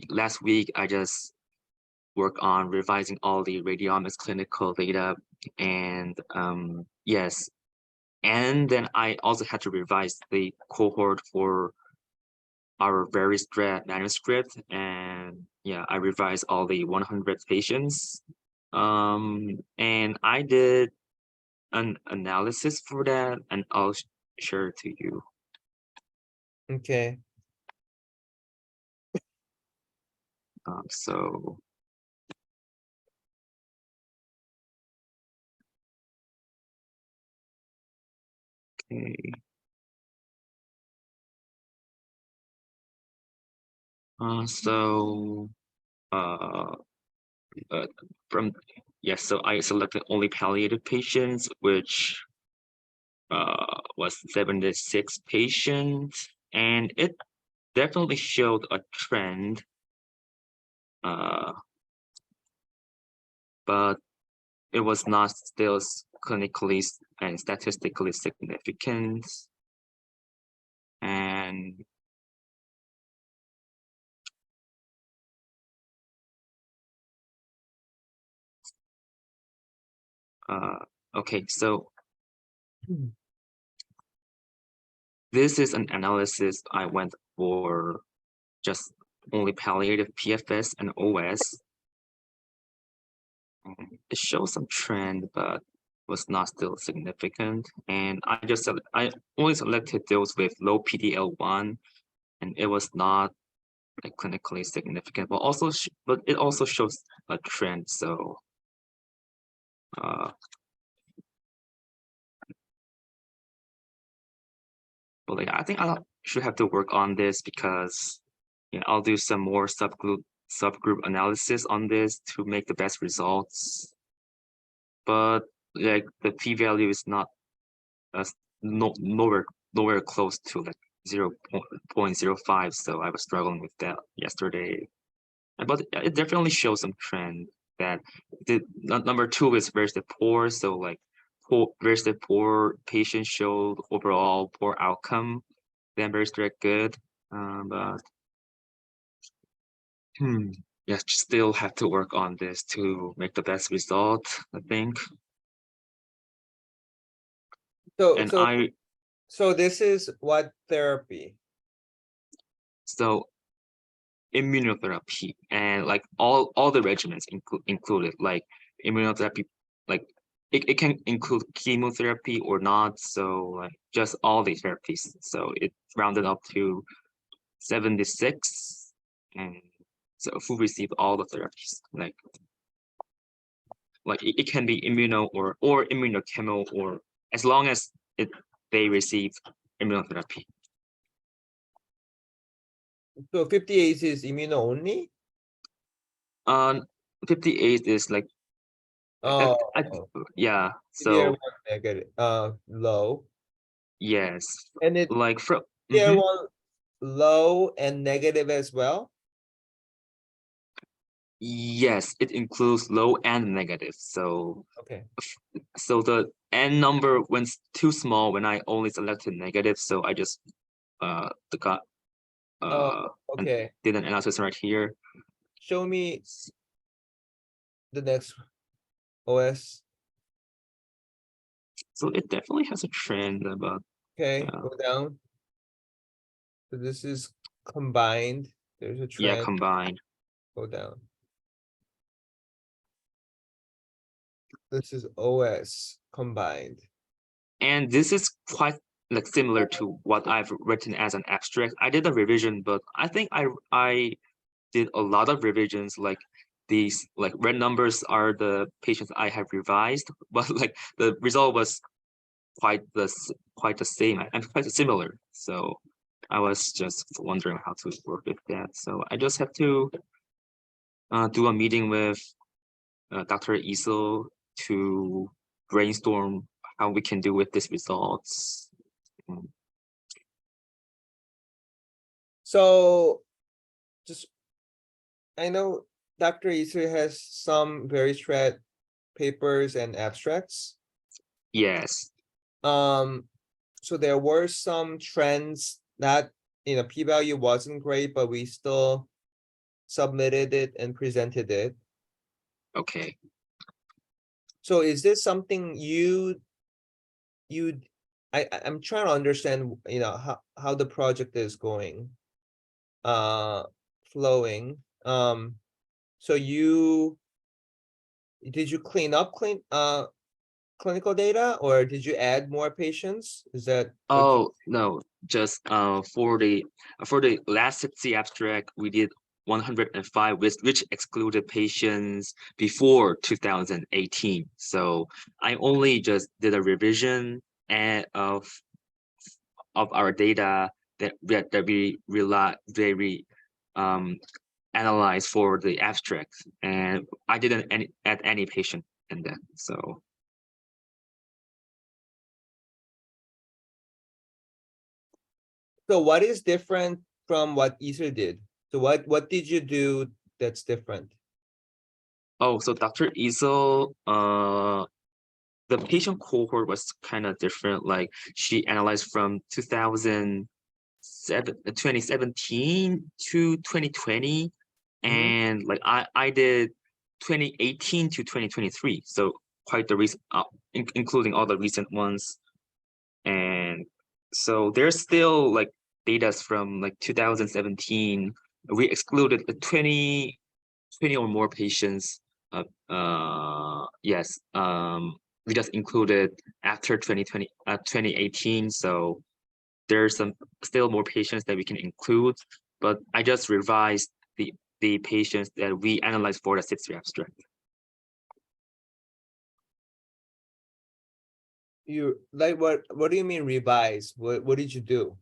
last week I just worked on revising all the radiomics clinical data, and yes, and then I also had to revise the cohort for our very strict manuscript, and yeah, I revised all the 100 patients. And I did an analysis for that, and I'll share it to you. Okay. So okay. So from yes, so I selected only palliative patients, which was 76 patients, and it definitely showed a trend. But it was not still clinically and statistically significant. And okay, so this is an analysis I went for just only palliative PFS and OS. It shows some trend, but was not still significant. And I only selected those with low PDL1, and it was not like clinically significant, but also but it also shows a trend. So but like I think I should have to work on this because yeah, I'll do some more subgroup analysis on this to make the best results. But like the p-value is not nowhere close to like 0.05, so I was struggling with that yesterday. But it definitely shows some trend that the number 2 is very poor, so like very poor patients showed overall poor outcome, then very strict good. But yeah, still have to work on this to make the best result, I think. So And so this is what therapy? so immunotherapy and like all the regimens included, like immunotherapy, like it can include chemotherapy or not, so like just all the therapies. So it rounded up to 76, and so who received all the therapies, like it can be immuno or immunochemo, or as long as they receive immunotherapy. So 58 is immuno only? 58 is like Oh, yeah, PDL1 so negative, low. yes, And it like from PDL1 low and negative as well? yes, it includes low and negative. So Okay. the n number went too small when I only selected negative, so I just got Oh, and okay. did an analysis right here. Show me the next OS. So it definitely has a trend about Okay, yeah. go down. So this is combined. There's a Yeah, trend. combined. Go down. This is OS combined. And this is quite like similar to what I've written as an abstract. I did a revision, but I think I did a lot of revisions. Like these like red numbers are the patients I have revised, but like the result was quite the same and quite similar. So I was just wondering how to work with that. So I just have to do a meeting with Dr. Isel to brainstorm how we can do with these results. So just I know Dr. Isu has some very shred papers and abstracts. Yes. So there were some trends that p-value wasn't great, but we still submitted it and presented it. Okay. So is this something I'm trying to understand, how the project is going. flowing. So did you clean up clinical data, or did you add more patients? Is that what you- Oh, no, just for the last 60 abstract, we did 105, which excluded patients before 2018. So I only just did a revision of our data that we very analyzed for the abstract, and I didn't add any patient in that. So So what is different from what Ether did? So what did you do that's different? oh, so Dr. Isel, the patient cohort was kind of different. Like she analyzed from 2017 to 2020, and like I did 2018 to 2023. So quite the recent, including all the recent ones. And so there's still like data from like 2017. We excluded the 20 or more patients. Yes. We just included after 2018. So there's still more patients that we can include, but I just revised the patients that we analyzed for the 60 abstract. You like what do you mean revise? What did you do?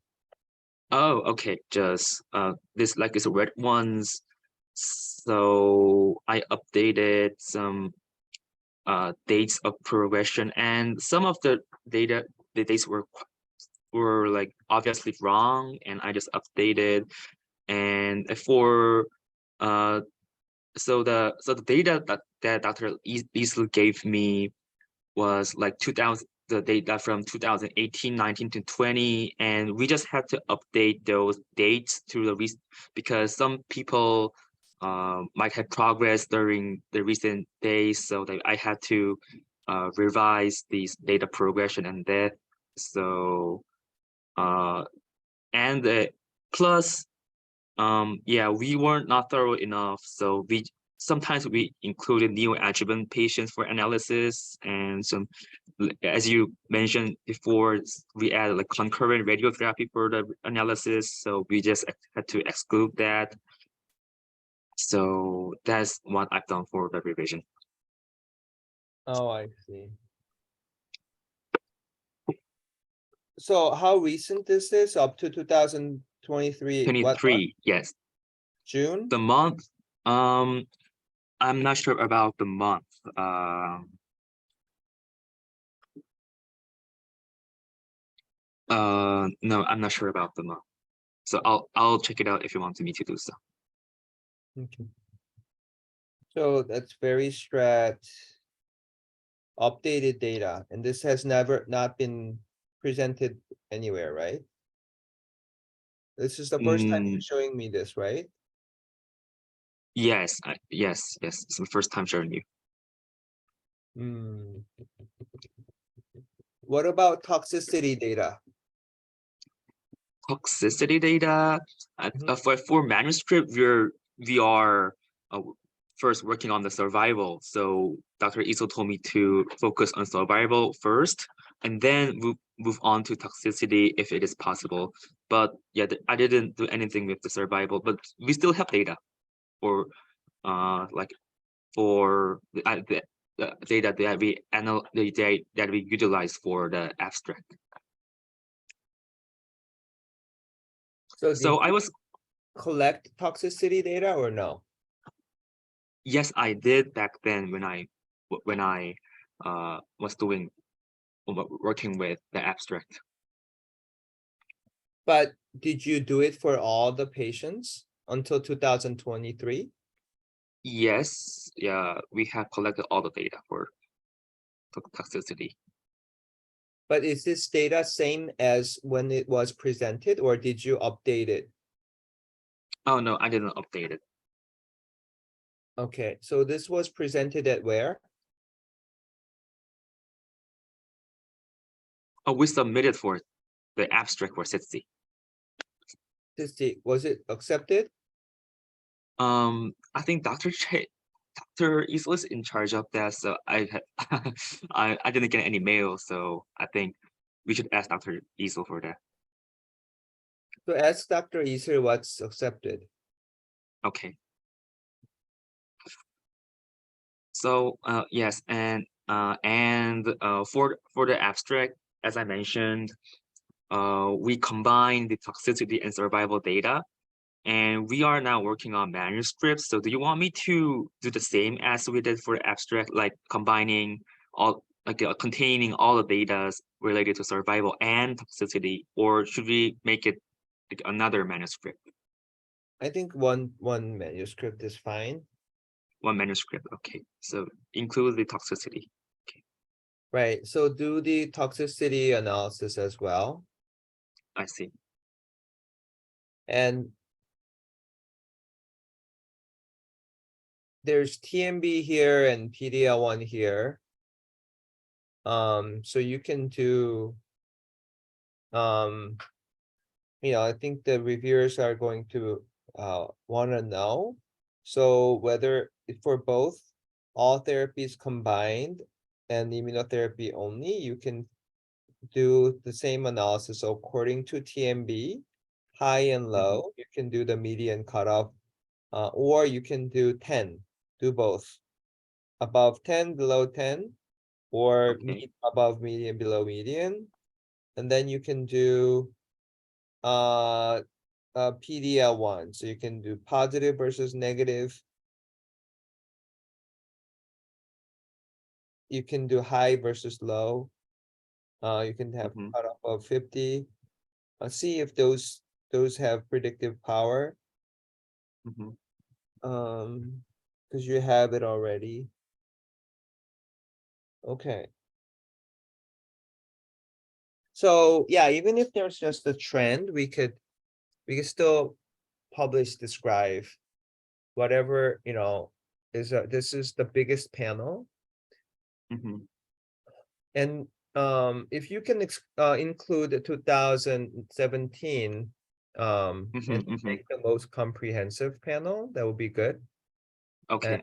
Oh, okay. Just this like is red ones. So I updated some dates of progression, and some of the dates were like obviously wrong, and I just updated. And for so the data that Dr. Easley gave me was like 2000, the data from 2018, 19 to 20, and we just had to update those dates to the because some people might have progressed during the recent days, so that I had to revise these data progression and that. So and plus yeah, we weren't not thorough enough, so sometimes we included neoadjuvant patients for analysis, and some, as you mentioned before, we added like concurrent radiotherapy for the analysis, so we just had to exclude that. So that's what I've done for the revision. Oh, I see. So how recent is this? Up to 2023? 23, yes. June? The month, I'm not sure about the month. No, I'm not sure about the month. So I'll check it out if you want me to do so. Okay. So that's very strat updated data, and this has not been presented anywhere, right? This is the first time you're showing me this, right? Yes, yes. It's the first time showing you. What about toxicity data? Toxicity data for manuscript, we are first working on the survival. So Dr. Isel told me to focus on survival first, and then move on to toxicity if it is possible. But yeah, I didn't do anything with the survival, but we still have data for like for the data that we utilize for the abstract. So I was collect toxicity data or no? Yes, I did back then when I was working with the abstract. But did you do it for all the patients until 2023? Yes, yeah, we have collected all the data for toxicity. But is this data same as when it was presented, or did you update it? Oh no, I didn't update it. Okay, so this was presented at where? Oh, we submitted for the abstract for SITC. Was it accepted? I think Dr. Isla is in charge of that, so I had I didn't get any mail, so I think we should ask Dr. Isla for that. So ask Dr. Iser what's accepted. Okay. So yes, and for the abstract, as I mentioned, we combine the toxicity and survival data, and we are now working on manuscripts. So do you want me to do the same as we did for the abstract, like combining all, like containing all the data related to survival and toxicity, or should we make it like another manuscript? I think one manuscript is fine. One manuscript, okay. So include the toxicity. Right, so do the toxicity analysis as well. I see. And there's TMB here and PDL1 here. So you can do, I think the reviewers are going to want to know. So whether for both, all therapies combined and immunotherapy only, you can do the same analysis. So according to TMB, high and low, you can do the median cutoff, or you can do 10, do both. Above 10, below 10, or Okay. above median, below median. And then you can do PDL1. So you can do positive versus negative. You can do high versus low. You can have Mhm. cutoff of 50. See if those have predictive power. Mhm. Because you have it already. Okay. So yeah, even if there's just a trend, we could still publish, describe whatever, this is the biggest panel. Mhm. And if you can include the 2017 and Mhm. make the most comprehensive panel, that would be good. Okay,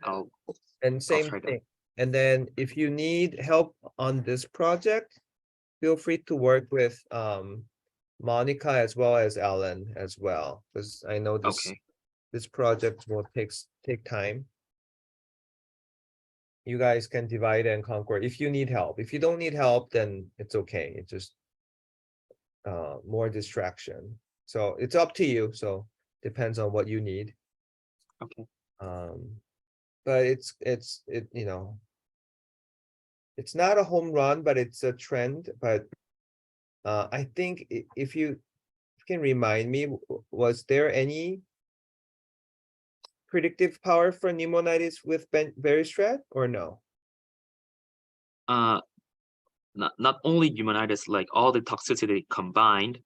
And same try that. thing. And then if you need help on this project, feel free to work with Monica as well as Alan as well, because I know Okay. this project will take time. You guys can divide and conquer if you need help. If you don't need help, then it's okay. It's just more distraction. So it's up to you. So depends on what you need. Okay. But it's not a home run, but it's a trend. But I think if you can remind me, was there any predictive power for pneumonitis with Beristrat or no? Not only pneumonitis, like all the toxicity combined.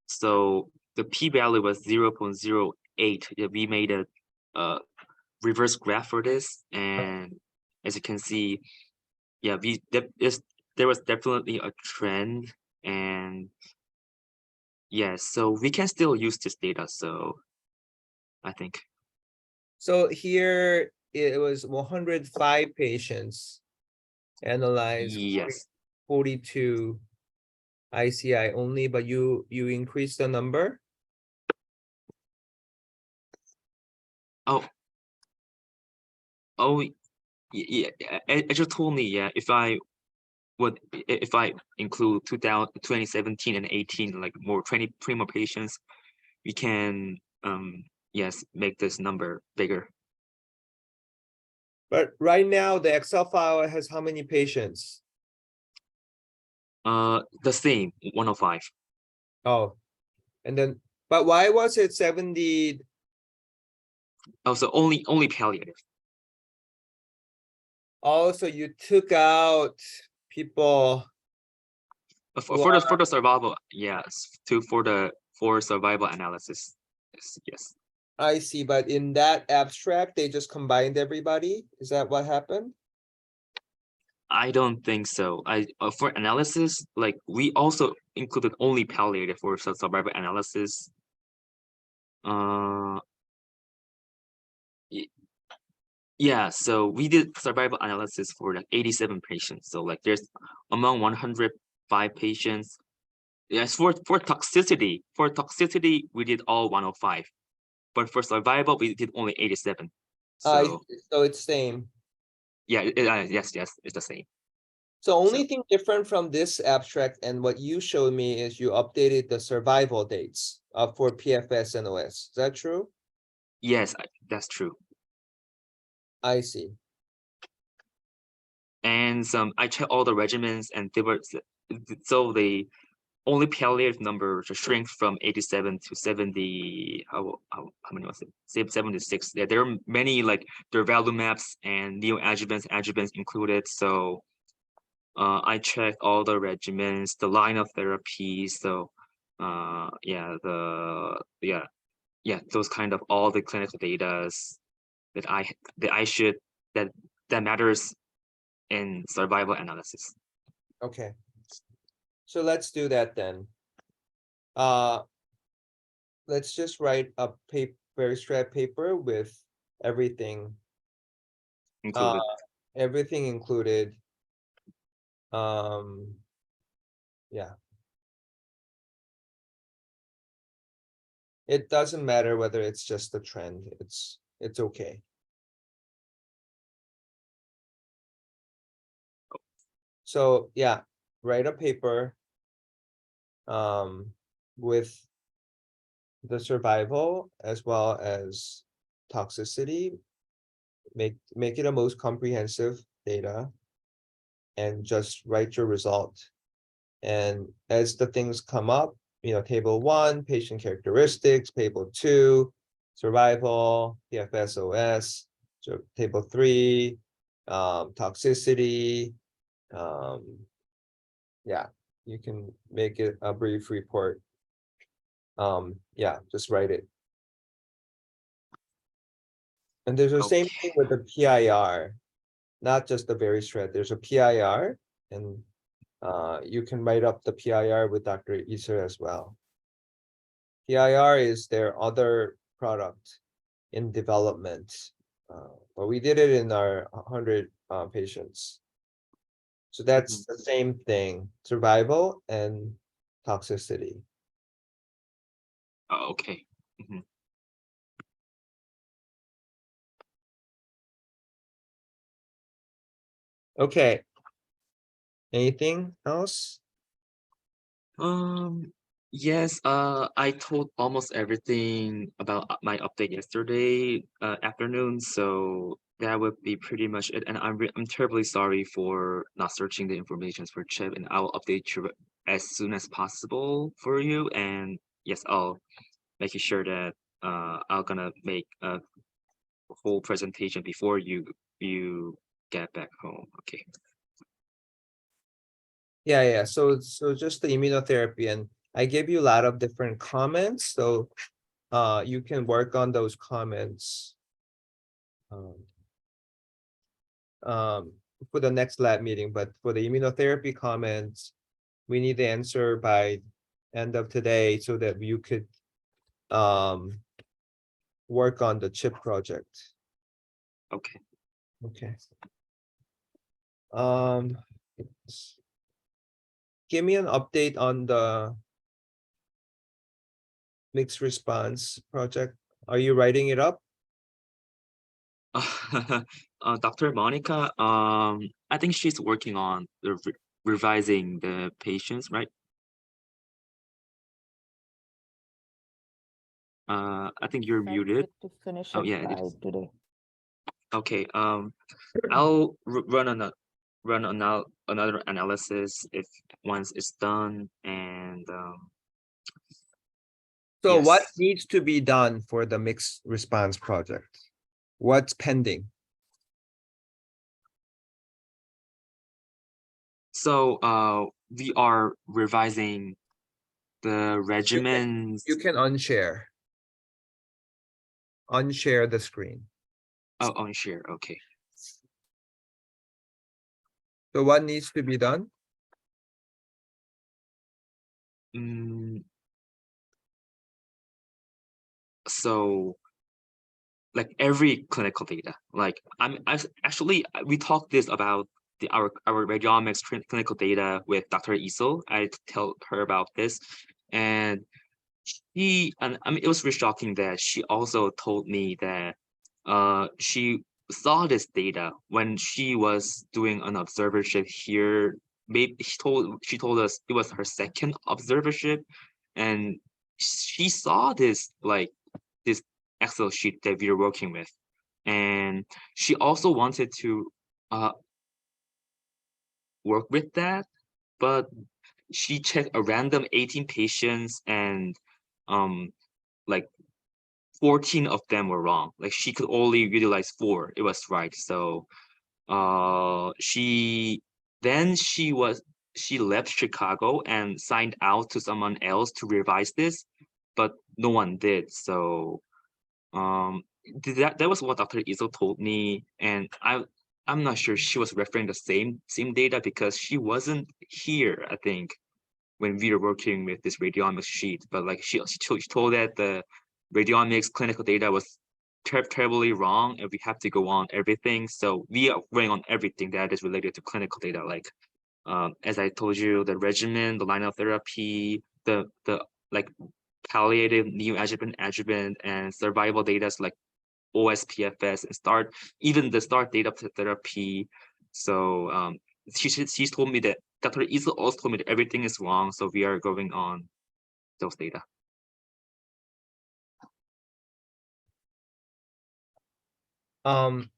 So the p-value was 0.08. Yeah, we made a reverse graph for this, and as you can see, yeah, there was definitely a trend, and yes, so we can still use this data. So I think. So here it was 105 patients analyzed, Yes. 42 ICI only, but you increased the number. Oh, yeah. As you told me, yeah. If I include 2017 and 18, like 20 more patients, we can yes, make this number bigger. But right now the Excel file has how many patients? The same 105. Oh, and then, but why was it 70? Oh, so only palliative. Oh, so you took out people. For the survival, yes. For survival analysis. Yes. I see, but in that abstract, they just combined everybody. Is that what happened? I don't think so. For analysis, like we also included only palliative for survival analysis. Y- Yeah, so we did survival analysis for like 87 patients. So like there's among 105 patients. Yes, for toxicity, we did all 105. But for survival, we did only 87. So So it's same. yeah, yes, it's the same. So only thing different from this abstract and what you showed me is you updated the survival dates for PFS and OS. Is that true? Yes, that's true. I see. And I checked all the regimens, and they were so the only palliative number to shrink from 87 to 70. How many was it? 76. Yeah, there are many like durvalumabs and neoadjuvants, adjuvants included. So I checked all the regimens, the line of therapy. So yeah, those kind of all the clinical data that that matters in survival analysis. Okay. So let's do that then. Let's just write a VeriStrat paper with everything Included. everything included. Yeah. It doesn't matter whether it's just a trend. It's okay. So yeah, write a paper with the survival as well as toxicity. Make it a most comprehensive data and just write your result. And as the things come up, table 1, patient characteristics, table 2, survival, PFS, OS, so table 3, toxicity. Yeah, you can make it a brief report. Yeah, just write it. And there's the same thing with the PIR, not just the VeriStrat. There's a PIR, and you can write up the PIR with Dr. Iser as well. PIR is their other product in development, but we did it in our 100 patients. So that's the same thing, survival and toxicity. Okay. Okay. Anything else? Yes, I told almost everything about my update yesterday afternoon, so that would be pretty much it. And I'm terribly sorry for not searching the information for Chip, and I'll update you as soon as possible for you. And yes, I'll make sure that I'm gonna make a whole presentation before you get back home. Okay. Yeah. So just the immunotherapy, and I gave you a lot of different comments, so you can work on those comments for the next lab meeting. But for the immunotherapy comments, we need the answer by end of today so that you could work on the chip project. Okay. Okay. Give me an update on the mixed response project. Are you writing it up? Dr. Monica, I think she's working on the revising the patients, right? I think you're muted. To finish Oh it yeah, it by is. today. Okay. I'll run another analysis if once it's done, and So what yes. needs to be done for the mixed response project? What's pending? So we are revising the regimens. You can unshare. Unshare the screen. Oh, unshare. Okay. So what needs to be done? So like every clinical data, like actually we talked this about our radiomics clinical data with Dr. Isel. I tell her about this, and I mean it was really shocking that she also told me that she saw this data when she was doing an observership here. Maybe she told us it was her second observership, and she saw this this Excel sheet that we are working with, and she also wanted to work with that, but she checked a random 18 patients, and like 14 of them were wrong. Like she could only utilize 4. It was right. So she left Chicago and signed out to someone else to revise this, but no one did. So that was what Dr. Isel told me, and I'm not sure she was referring the same data because she wasn't here, I think, when we were working with this radiomics sheet. But like she told that the radiomics clinical data was terribly wrong, and we have to go on everything. So we are going on everything that is related to clinical data, like as I told you, the regimen, the line of therapy, the like palliative, neoadjuvant, adjuvant, and survival data like OS, PFS, and even the start data therapy. So she's told me that Dr. Isel also told me that everything is wrong, so we are going on those data. So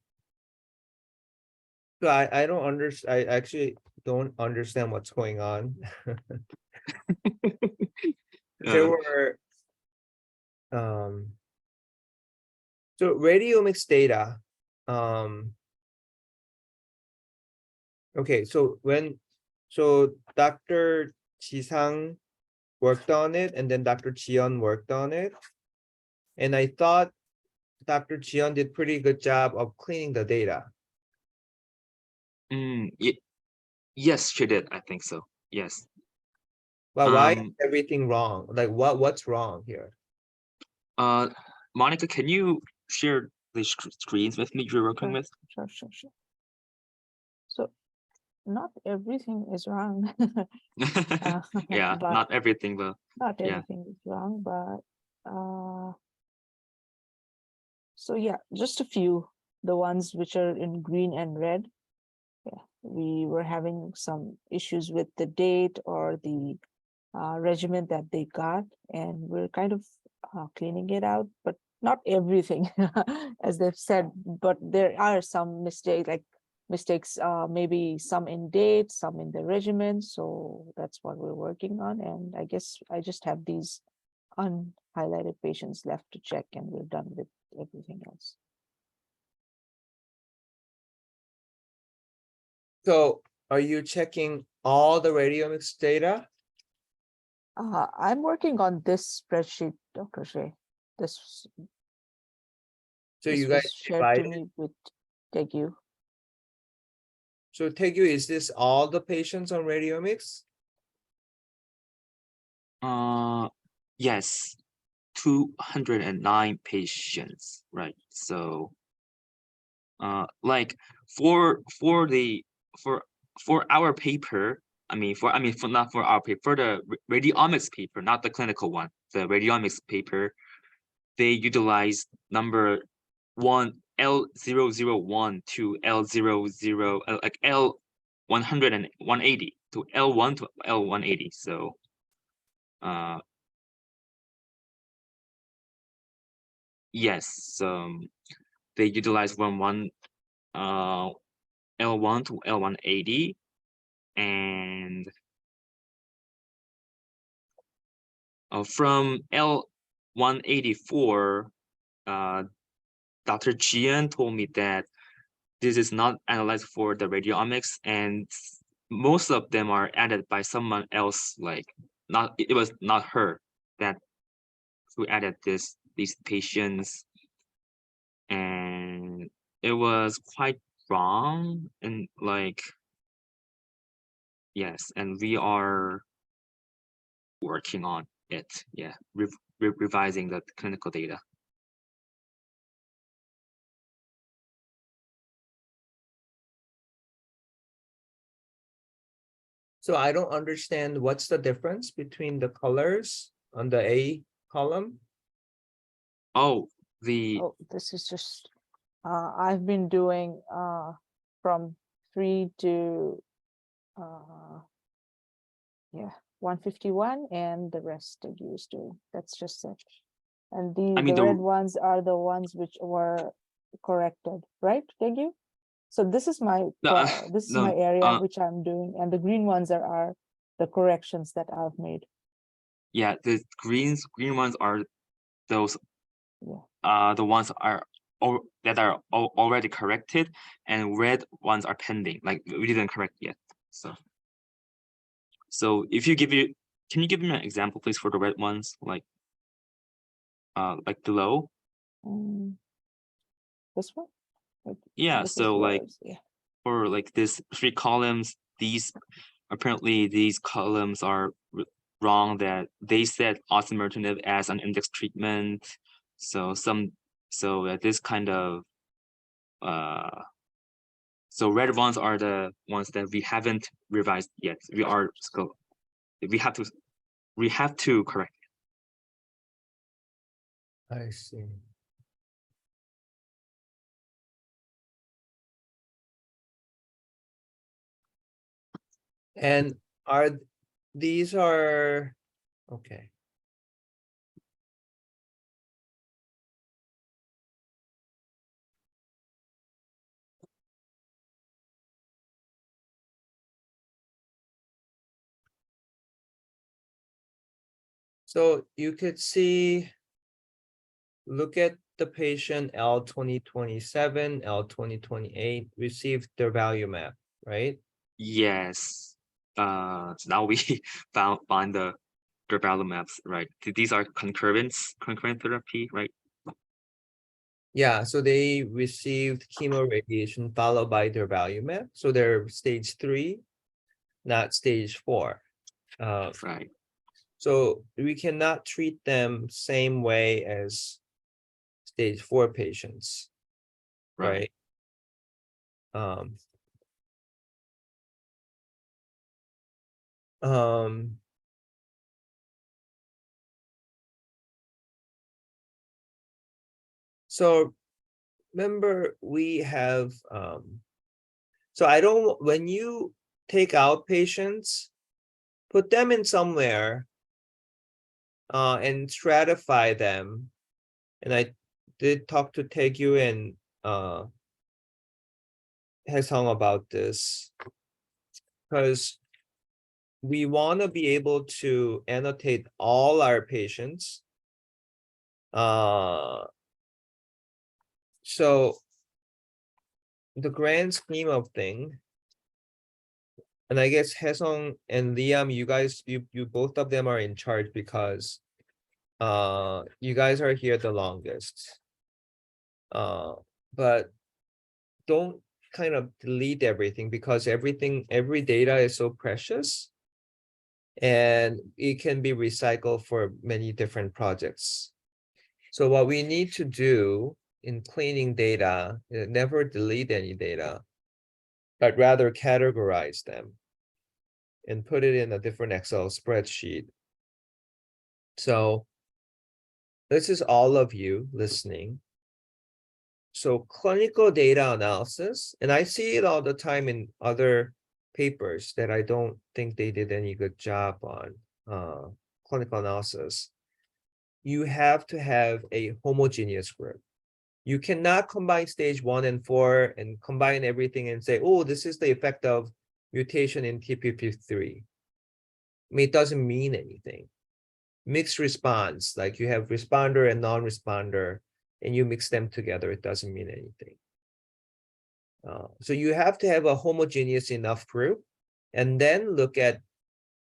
I don't understand. I actually don't understand what's going on. There were so radiomics data. Okay, so Dr. Chisang worked on it, and then Dr. Chion worked on it, and I thought Dr. Chion did pretty good job of cleaning the data. Yes, she did. I think so. Yes. But why is everything wrong? Like what's wrong here? Monica, can you share the screens with me you're working with? Sure. So not everything is wrong. Yeah, but not everything, but not yeah. everything is wrong, but so yeah, just a few, the ones which are in green and red. Yeah, we were having some issues with the date or the regimen that they got, and we're kind of cleaning it out, but not everything, as they've said. But there are some mistakes, maybe some in date, some in the regimen. So that's what we're working on. And I guess I just have these unhighlighted patients left to check, and we're done with everything else. So are you checking all the radiomics data? I'm working on this spreadsheet, Dr. Shea. This So you was guys shared to divided? me with Tegyu. So Tegyu, is this all the patients on radiomics? Yes, 209 patients, right? So like for our paper, for not for our paper, for the radiomics paper, not the clinical one, the radiomics paper, they utilize number L001 to L00, like L100 and 180 to L1 to L180. So yes, they utilize L1 to L180, and from L184, Dr. Jian told me that this is not analyzed for the radiomics, and most of them are added by someone else. Like it was not her that who added these patients, and it was quite wrong. And like Yes, and we are working on it. Yeah, revising the clinical data. So I don't understand what's the difference between the colors on the A column. Oh, the Oh, this is just, I've been doing from 3 to yeah, 151, and the rest that you used to, that's just it. And I mean the red the ones are the ones which were corrected, right, Gengu? So this is my no, this is my no area which I'm doing, and the green ones are the corrections that I've made. yeah, the green ones are those Yeah. the ones that are already corrected, and red ones are pending, like we didn't correct yet. So if you can you give me an example please for the red ones, like below? This one? Like, Yeah, this is so like yours, yeah. for like this 3 columns, apparently these columns are wrong, that they said osimertinib as an index treatment. So this kind of so red ones are the ones that we haven't revised yet. We have to correct. I see. And these are okay. So you could see, look at the patient L2027, L2028 received their value map, right? Yes. So now we find the value maps, right? These are concurrent therapy, right? Yeah, so they received chemo radiation followed by their value map. So they're stage 3, not stage 4. Right. So we cannot treat them same way as stage 4 patients, Right. right? Um, so remember we have, so I don't, when you take out patients, put them in somewhere and stratify them. And I did talk to Taegyu and Haesung about this, because we want to be able to annotate all our patients. So the grand scheme of thing, and I guess Haesung and Liam, you guys, you both of them are in charge because you guys are here the longest. But don't kind of delete everything, because every data is so precious and it can be recycled for many different projects. So what we need to do in cleaning data, never delete any data, but rather categorize them and put it in a different Excel spreadsheet. So this is all of you listening. So clinical data analysis, and I see it all the time in other papers that I don't think they did any good job on clinical analysis. You have to have a homogeneous group. You cannot combine stage 1 and 4 and combine everything and say, oh, this is the effect of mutation in TP53. I mean, it doesn't mean anything. Mixed response, like you have responder and non-responder, and you mix them together, it doesn't mean anything. So you have to have a homogeneous enough group, and then look at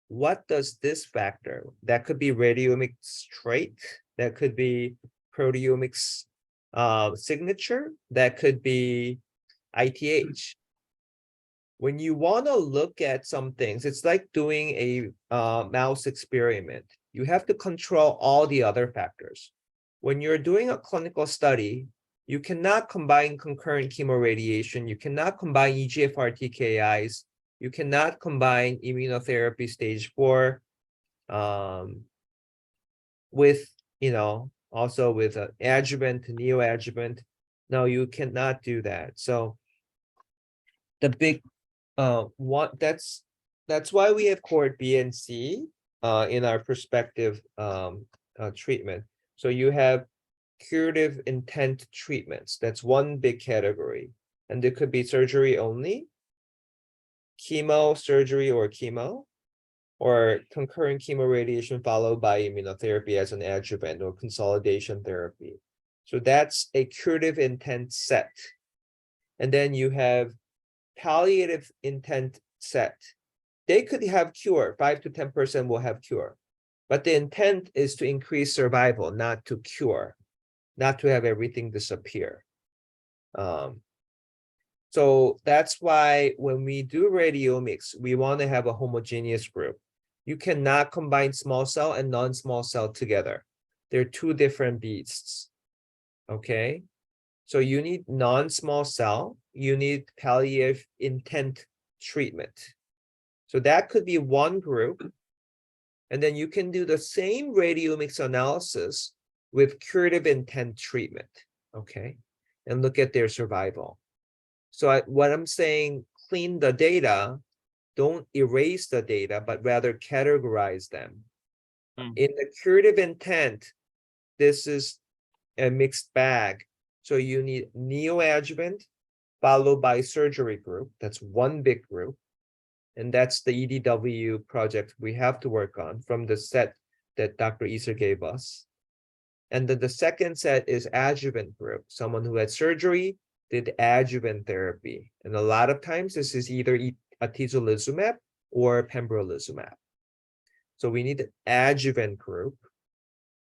what does this factor, that could be radiomics trait, that could be proteomics signature, that could be ITH. when you want to look at some things, it's like doing a mouse experiment. You have to control all the other factors. When you're doing a clinical study, you cannot combine concurrent chemoradiation. You cannot combine EGFR TKIs. You cannot combine immunotherapy stage 4 with, also with an adjuvant, neoadjuvant. No, you cannot do that. So the big that's why we have cohort B and C in our prospective treatment. So you have curative intent treatments. That's one big category. And it could be surgery only, chemo, surgery, or chemo, or concurrent chemoradiation followed by immunotherapy as an adjuvant or consolidation therapy. So that's a curative intent set. And then you have palliative intent set. They could have cure, 5 to 10% will have cure. But the intent is to increase survival, not to cure, not to have everything disappear. So that's why when we do radiomics, we want to have a homogeneous group. You cannot combine small cell and non-small cell together. They're two different beasts. Okay. So you need non-small cell, you need palliative intent treatment. So that could be one group. And then you can do the same radiomics analysis with curative intent treatment. Okay. And look at their survival. So what I'm saying, clean the data, don't erase the data, but rather categorize them. In the curative intent, this is a mixed bag. So you need neoadjuvant followed by surgery group. That's one big group. And that's the EDW project we have to work on from the set that Dr. Iser gave us. And then the second set is adjuvant group, someone who had surgery, did adjuvant therapy. And a lot of times this is either atezolizumab or pembrolizumab. So we need an adjuvant group.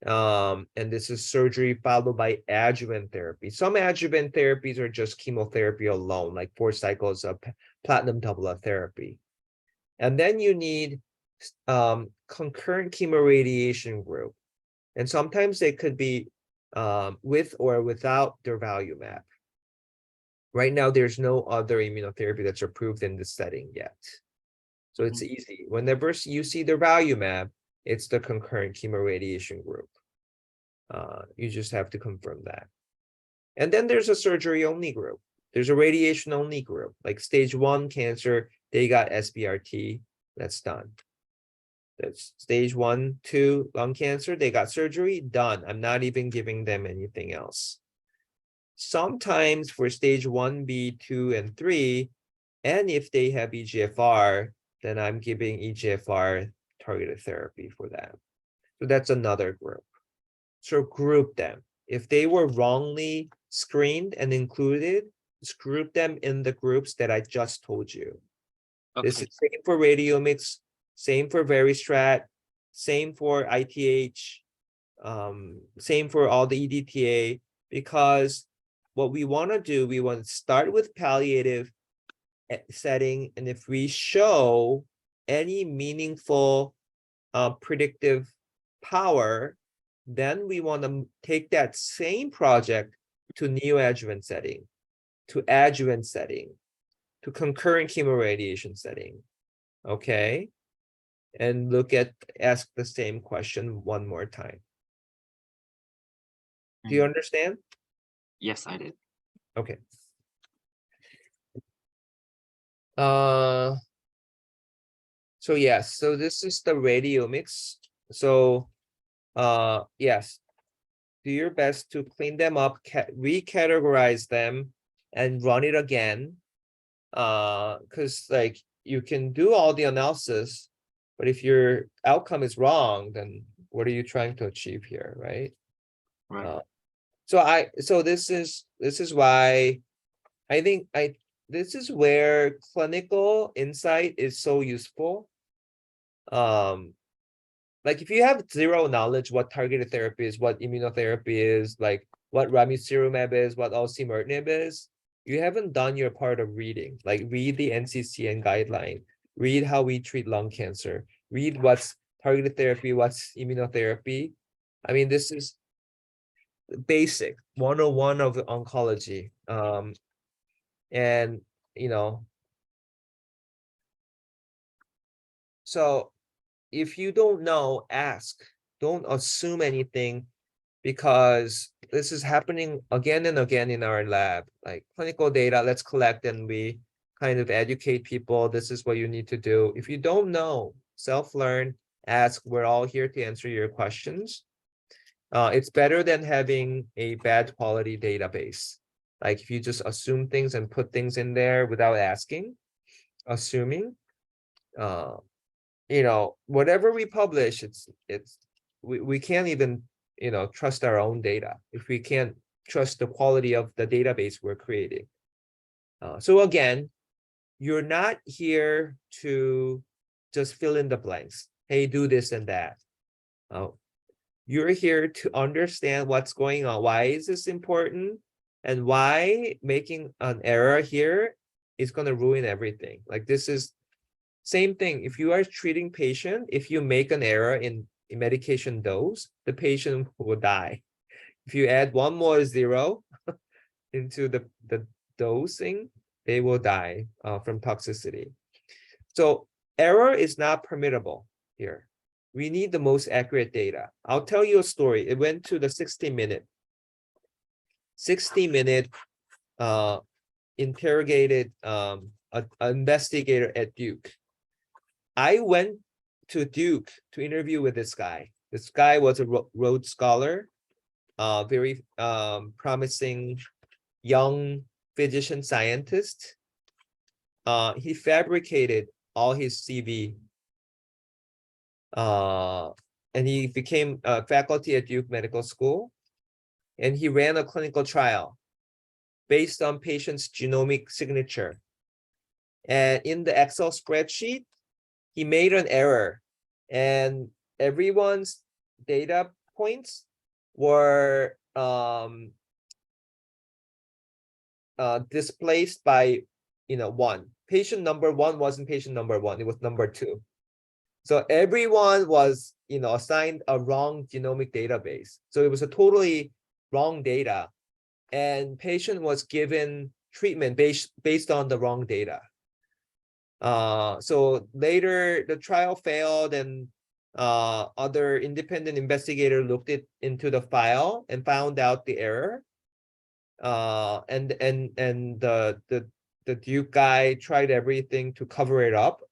And this is surgery followed by adjuvant therapy. Some adjuvant therapies are just chemotherapy alone, like 4 cycles of platinum doublet therapy. And then you need concurrent chemoradiation group. And sometimes they could be with or without durvalumab. Right now, there's no other immunotherapy that's approved in this setting yet. So it's easy. Whenever you see durvalumab, it's the concurrent chemoradiation group. You just have to confirm that. And then there's a surgery only group. There's a radiation only group, like stage 1 cancer, they got SBRT, that's done. That's stage 1, 2 lung cancer, they got surgery, done. I'm not even giving them anything else. Sometimes for stage 1B, 2, and 3, and if they have EGFR, then I'm giving EGFR targeted therapy for that. So that's another group. So group them. If they were wrongly screened and included, just group them in the groups that I just told you. Okay. This is same for radiomics, same for Veristrat, same for ITH, same for all the EDTA, because what we want to do, we want to start with palliative setting, and if we show any meaningful predictive power, then we want to take that same project to neoadjuvant setting, to adjuvant setting, to concurrent chemoradiation setting. Okay. And ask the same question one more time. Do you understand? Yes, I did. Okay. So yes, so this is the radiomics. So yes, do your best to clean them up, recategorize them, and run it again. Because like you can do all the analysis, but if your outcome is wrong, then what are you trying to achieve here, right? Right. So this is why I think this is where clinical insight is so useful. Like if you have zero knowledge what targeted therapy is, what immunotherapy is, like what ramucirumab is, what osimertinib is, you haven't done your part of reading, like read the NCCN guideline, read how we treat lung cancer, read what's targeted therapy, what's immunotherapy. I mean, this is basic 101 of oncology. And you know, so if you don't know, ask. Don't assume anything, because this is happening again and again in our lab. Like clinical data, let's collect and we kind of educate people. This is what you need to do. If you don't know, self-learn, ask. We're all here to answer your questions. It's better than having a bad quality database. Like if you just assume things and put things in there without asking, assuming, you know, whatever we publish, we can't even, you know, trust our own data if we can't trust the quality of the database we're creating. So again, you're not here to just fill in the blanks. Hey, do this and that. You're here to understand what's going on. Why is this important? And why making an error here is going to ruin everything. Like this is same thing. If you are treating patient, if you make an error in medication dose, the patient will die. If you add one more zero into the dosing, they will die from toxicity. So error is not permittable here. We need the most accurate data. I'll tell you a story. It went to the 60-minute interrogated an investigator at Duke. I went to Duke to interview with this guy. This guy was a Rhodes Scholar, very promising young physician scientist. He fabricated all his CV. And he became a faculty at Duke Medical School. And he ran a clinical trial based on patient's genomic signature. And in the Excel spreadsheet, he made an error, and everyone's data points were displaced by, you know, 1. Patient number 1 wasn't patient number 1, it was number 2. So everyone was, you know, assigned a wrong genomic database. So it was a totally wrong data, and patient was given treatment based on the wrong data. So later the trial failed, and other independent investigator looked into the file and found out the error. And the Duke guy tried everything to cover it up.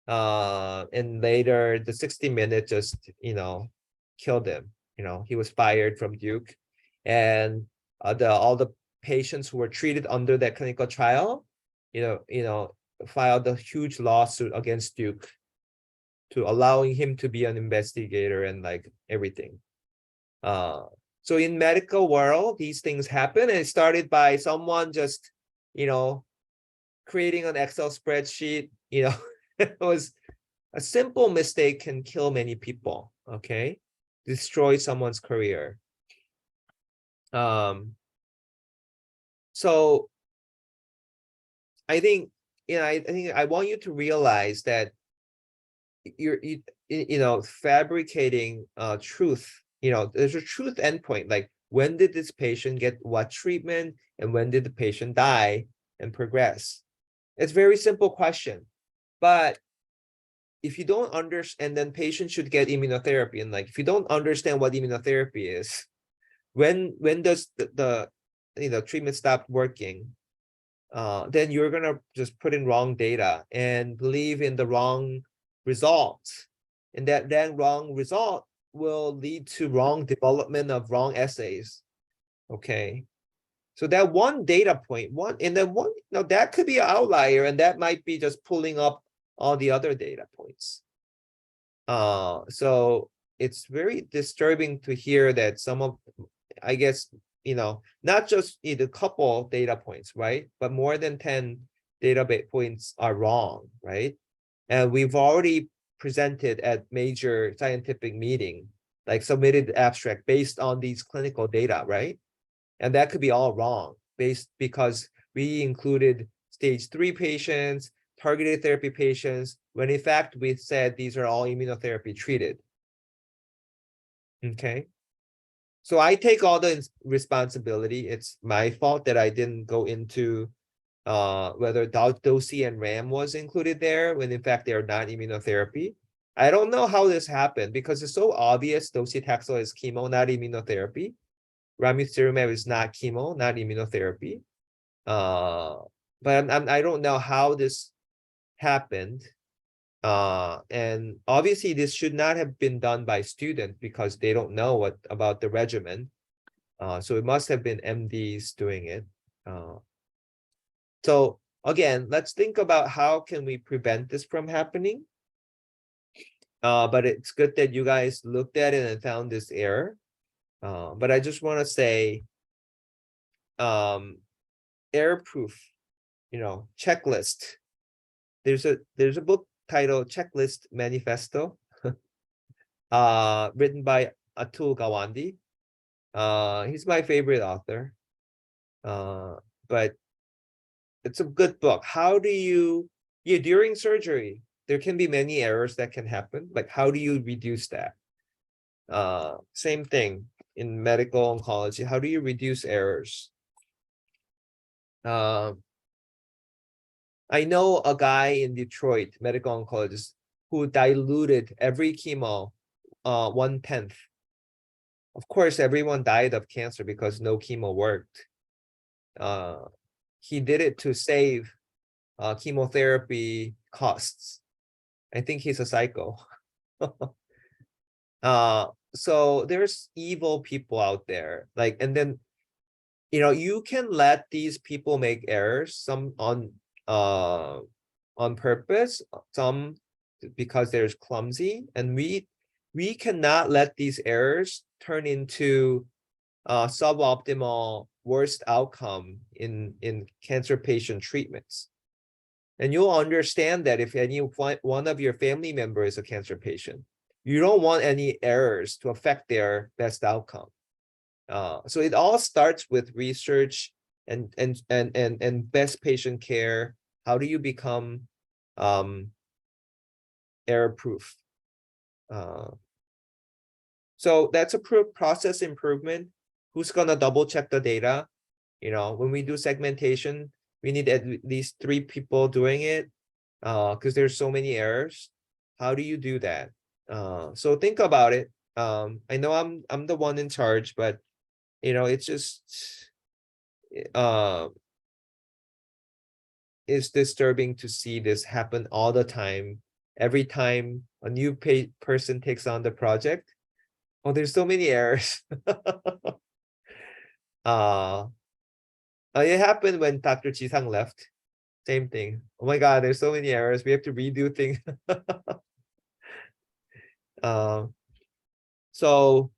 And later the 60-minute just, you know, killed him. You know, he was fired from Duke, and all the patients who were treated under that clinical trial, you know, filed a huge lawsuit against Duke to allowing him to be an investigator and like everything. So in medical world, these things happen, and it started by someone just, you know, creating an Excel spreadsheet. You know, it was a simple mistake can kill many people. Okay, destroy someone's career. So I think, you know, I think I want you to realize that you know, fabricating truth, you know, there's a truth endpoint, like when did this patient get what treatment and when did the patient die and progress. It's a very simple question, but if you don't understand, and then patients should get immunotherapy, and like if you don't understand what immunotherapy is, when does the you know, treatment stop working, then you're gonna just put in wrong data and believe in the wrong results, and that wrong result will lead to wrong development of wrong assays. Okay, so that one data point, and then one, you know, that could be an outlier, and that might be just pulling up all the other data points. So it's very disturbing to hear that some of, I guess, you know, not just a couple data points, right? But more than 10 data points are wrong, right? And we've already presented at major scientific meeting, like submitted abstract based on these clinical data, right? And that could be all wrong because we included stage 3 patients, targeted therapy patients, when in fact we said these are all immunotherapy treated. Okay. So I take all the responsibility. It's my fault that I didn't go into whether DOSI and RAM was included there when in fact they are not immunotherapy. I don't know how this happened because it's so obvious docetaxel is chemo, not immunotherapy. Ramucirumab is not chemo, not immunotherapy. But I don't know how this happened. And obviously this should not have been done by students because they don't know what about the regimen. So it must have been MDs doing it. So again, let's think about how can we prevent this from happening. But it's good that you guys looked at it and found this error. But I just want to say, error proof, checklist. There's a book titled Checklist Manifesto, written by Atul Gawande. He's my favorite author. But it's a good book. How do you, during surgery, there can be many errors that can happen. Like, how do you reduce that? Same thing in medical oncology. How do you reduce errors? I know a guy in Detroit, medical oncologist, who diluted every chemo 1/10. Of course, everyone died of cancer because no chemo worked. He did it to save chemotherapy costs. I think he's a psycho. So there's evil people out there. Like, and then, you can let these people make errors, some on purpose, some because there's clumsy, and we cannot let these errors turn into suboptimal worst outcome in cancer patient treatments. And you'll understand that if any one of your family members is a cancer patient, you don't want any errors to affect their best outcome. So it all starts with research and best patient care. How do you become error proof? So that's a process improvement. Who's gonna double check the data? When we do segmentation, we need at least 3 people doing it, because there's so many errors. How do you do that? So think about it. I know I'm the one in charge, but it's just it's disturbing to see this happen all the time. Every time a new person takes on the project, oh, there's so many errors. It happened when Dr. Jisang left. Same thing. Oh my God, there's so many errors. We have to redo things. So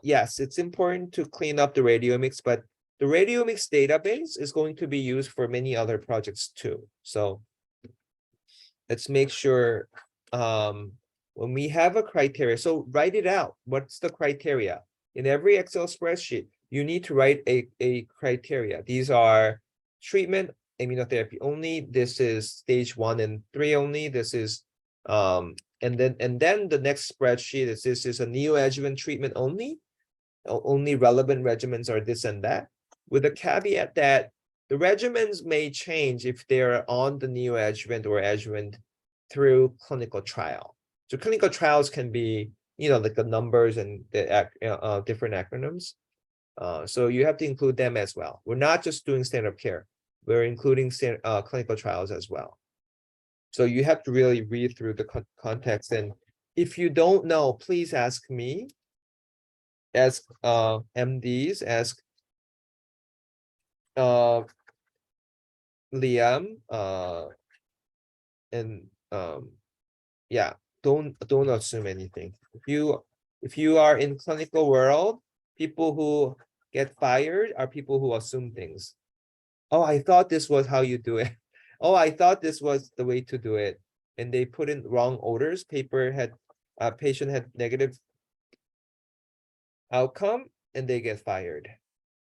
yes, it's important to clean up the radiomics, but the radiomics database is going to be used for many other projects too. So let's make sure when we have a criteria, so write it out. What's the criteria? In every Excel spreadsheet, you need to write a criteria. These are treatment, immunotherapy only. This is stage 1 and 3 only. This is and then the next spreadsheet is this is a neoadjuvant treatment only. Only relevant regimens are this and that, with a caveat that the regimens may change if they're on the neoadjuvant or adjuvant through clinical trial. So clinical trials can be, like the numbers and the different acronyms. So you have to include them as well. We're not just doing standard of care. We're including clinical trials as well. So you have to really read through the context. And if you don't know, please ask me. Ask MDs, ask Liam, and yeah, don't assume anything. If you are in clinical world, people who get fired are people who assume things. Oh, I thought this was how you do it. Oh, I thought this was the way to do it. And they put in wrong orders. Patient had negative outcome and they get fired.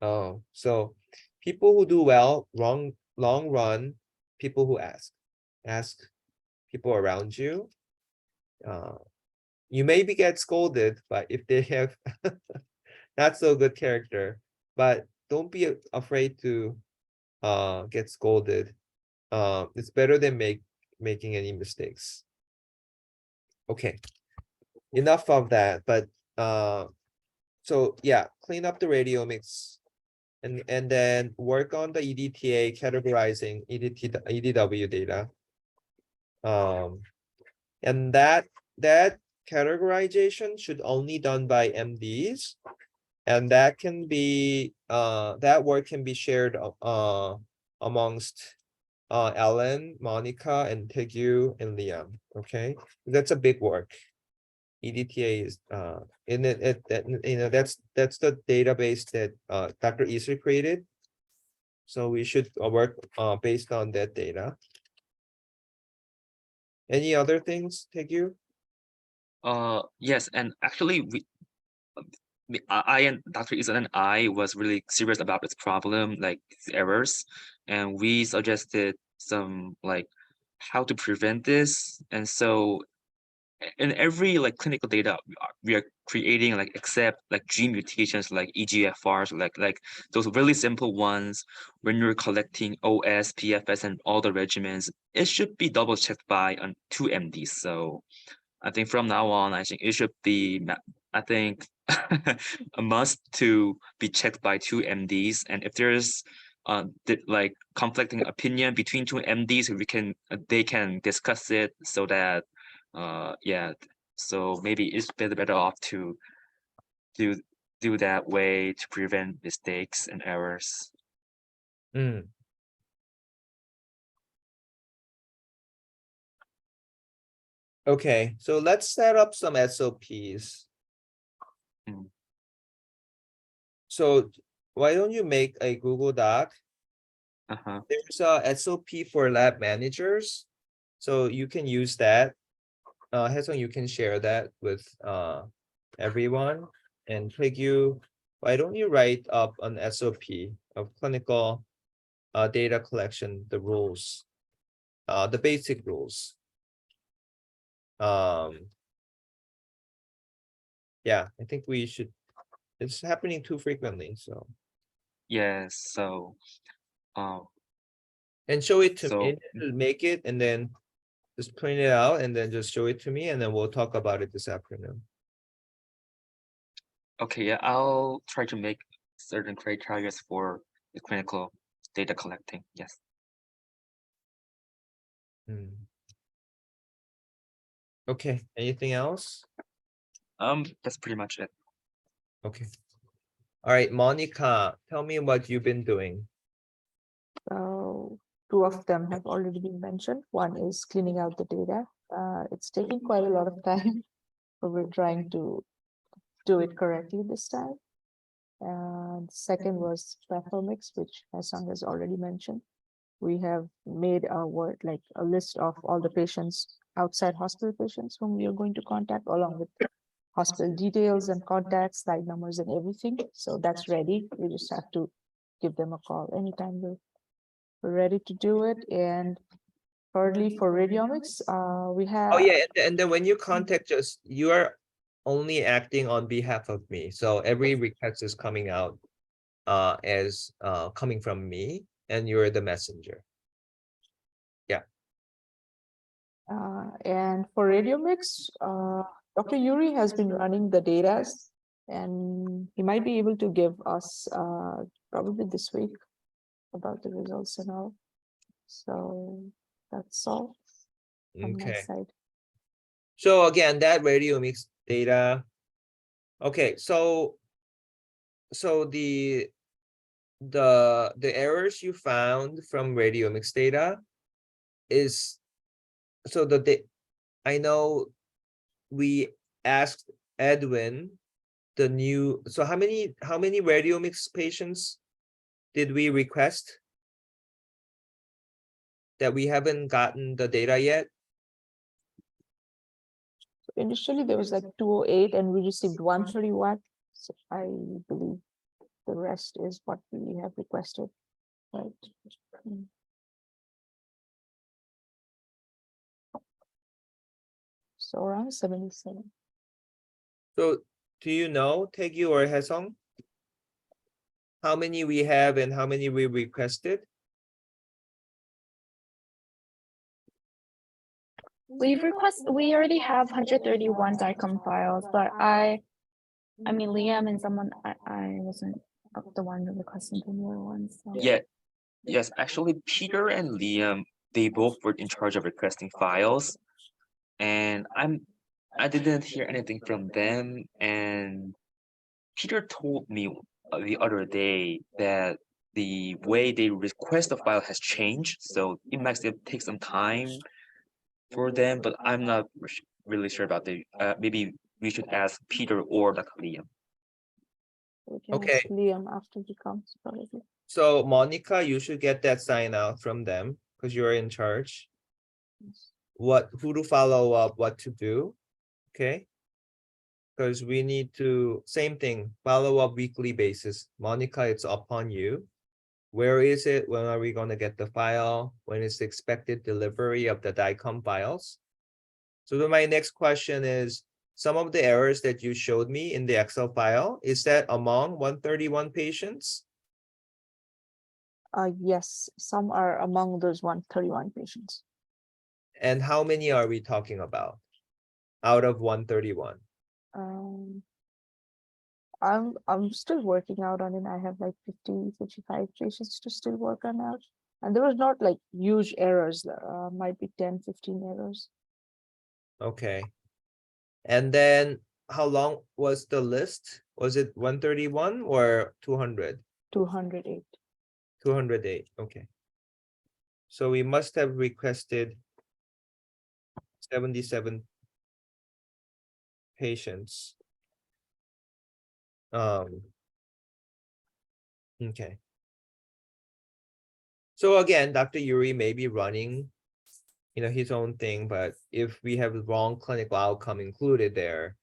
Oh, so people who do well, long run, people who ask people around you. You maybe get scolded, but if they have not so good character, but don't be afraid to get scolded. It's better than making any mistakes. Okay, enough of that, but so yeah, clean up the radiomics and then work on the EDTA categorizing EDW data. And that categorization should only done by MDs. And that can be that work can be shared amongst Ellen, Monica, and Tegu and Liam. Okay, that's a big work. EDTA is in it, you know, that's the database that Dr. Easter created. So we should work based on that data. Any other things, Tegu? Yes, and actually I and Dr. Isan and I was really serious about this problem, like errors, and we suggested some like how to prevent this. And so in every like clinical data we are creating, like except like gene mutations like EGFRs, like those really simple ones, when you're collecting OS, PFS, and all the regimens, it should be double checked by 2 MDs. So I think from now on, I think it should be, I think, a must to be checked by 2 MDs. And if there's like conflicting opinion between 2 MDs, they can discuss it so that yeah. So maybe it's better off to do that way to prevent mistakes and errors. Mm. Okay, so let's set up some SOPs. Mm. So why don't you make a Google Doc? Uh-huh. There's a SOP for lab managers, so you can use that. Haesung, you can share that with everyone. And Tegu, why don't you write up an SOP of clinical data collection, the rules, the basic rules. Yeah, I think we should. It's happening too frequently, so. Yes. So And show it to So- me, make it, and then just print it out, and then just show it to me, and then we'll talk about it this afternoon. okay, yeah, I'll try to make certain criteria for the clinical data collecting. Yes. Hmm. Okay, anything else? That's pretty much it. Okay. All right, Monica, tell me what you've been doing. So 2 of them have already been mentioned. One is cleaning out the data. It's taking quite a lot of time, but we're trying to do it correctly this time. And second was Pathomics, which Haesung has already mentioned. We have made a word like a list of all the patients, outside hospital patients whom we are going to contact, along with hospital details and contacts, slide numbers and everything. So that's ready. We just have to give them a call anytime we're ready to do it. And thirdly, for radiomics, we have. Oh yeah, and then when you contact us, you are only acting on behalf of me. So every request is coming out as coming from me, and you're the messenger. And for radiomics, Dr. Yuri has been running the data, and he might be able to give us probably this week about the results and all. So that's all on my Okay. side. So again, that radiomics data. Okay, so the errors you found from radiomics data is so I know we asked Edwin the new, so how many radiomics patients did we request that we haven't gotten the data yet? So initially, there was like 208, and we received 131. So I believe the rest is what we have requested. Right. Mm. So around 77. So do you know, Taegyu or Haesung? How many we have and how many we requested? We already have 131 DICOM files, but I mean, Liam and someone, I wasn't the one who requested the newer ones. So. Yeah, yes, actually, Peter and Liam, they both were in charge of requesting files. And I didn't hear anything from them. And Peter told me the other day that the way they request a file has changed, so it might still take some time for them, but I'm not really sure about the, maybe we should ask Peter or Dr. Liam. We can Okay. ask Liam after he comes, probably. So Monica, you should get that sign out from them because you're in charge. Who to follow up, what to do, okay? Because we need to, same thing, follow up weekly basis. Monica, it's upon you. Where is it? When are we gonna get the file? When is the expected delivery of the DICOM files? So then my next question is, some of the errors that you showed me in the Excel file, is that among 131 patients? Yes, some are among those 131 patients. And how many are we talking about out of 131? I'm still working out on it. I have like 50, 55 patients to still work on out. And there was not like huge errors. Might be 10, 15 errors. Okay. And then how long was the list? Was it 131 or 200? 208. 208, okay. So we must have requested 77 patients. Okay. So again, Dr. Yuri may be running, his own thing, but if we have the wrong clinical outcome included there,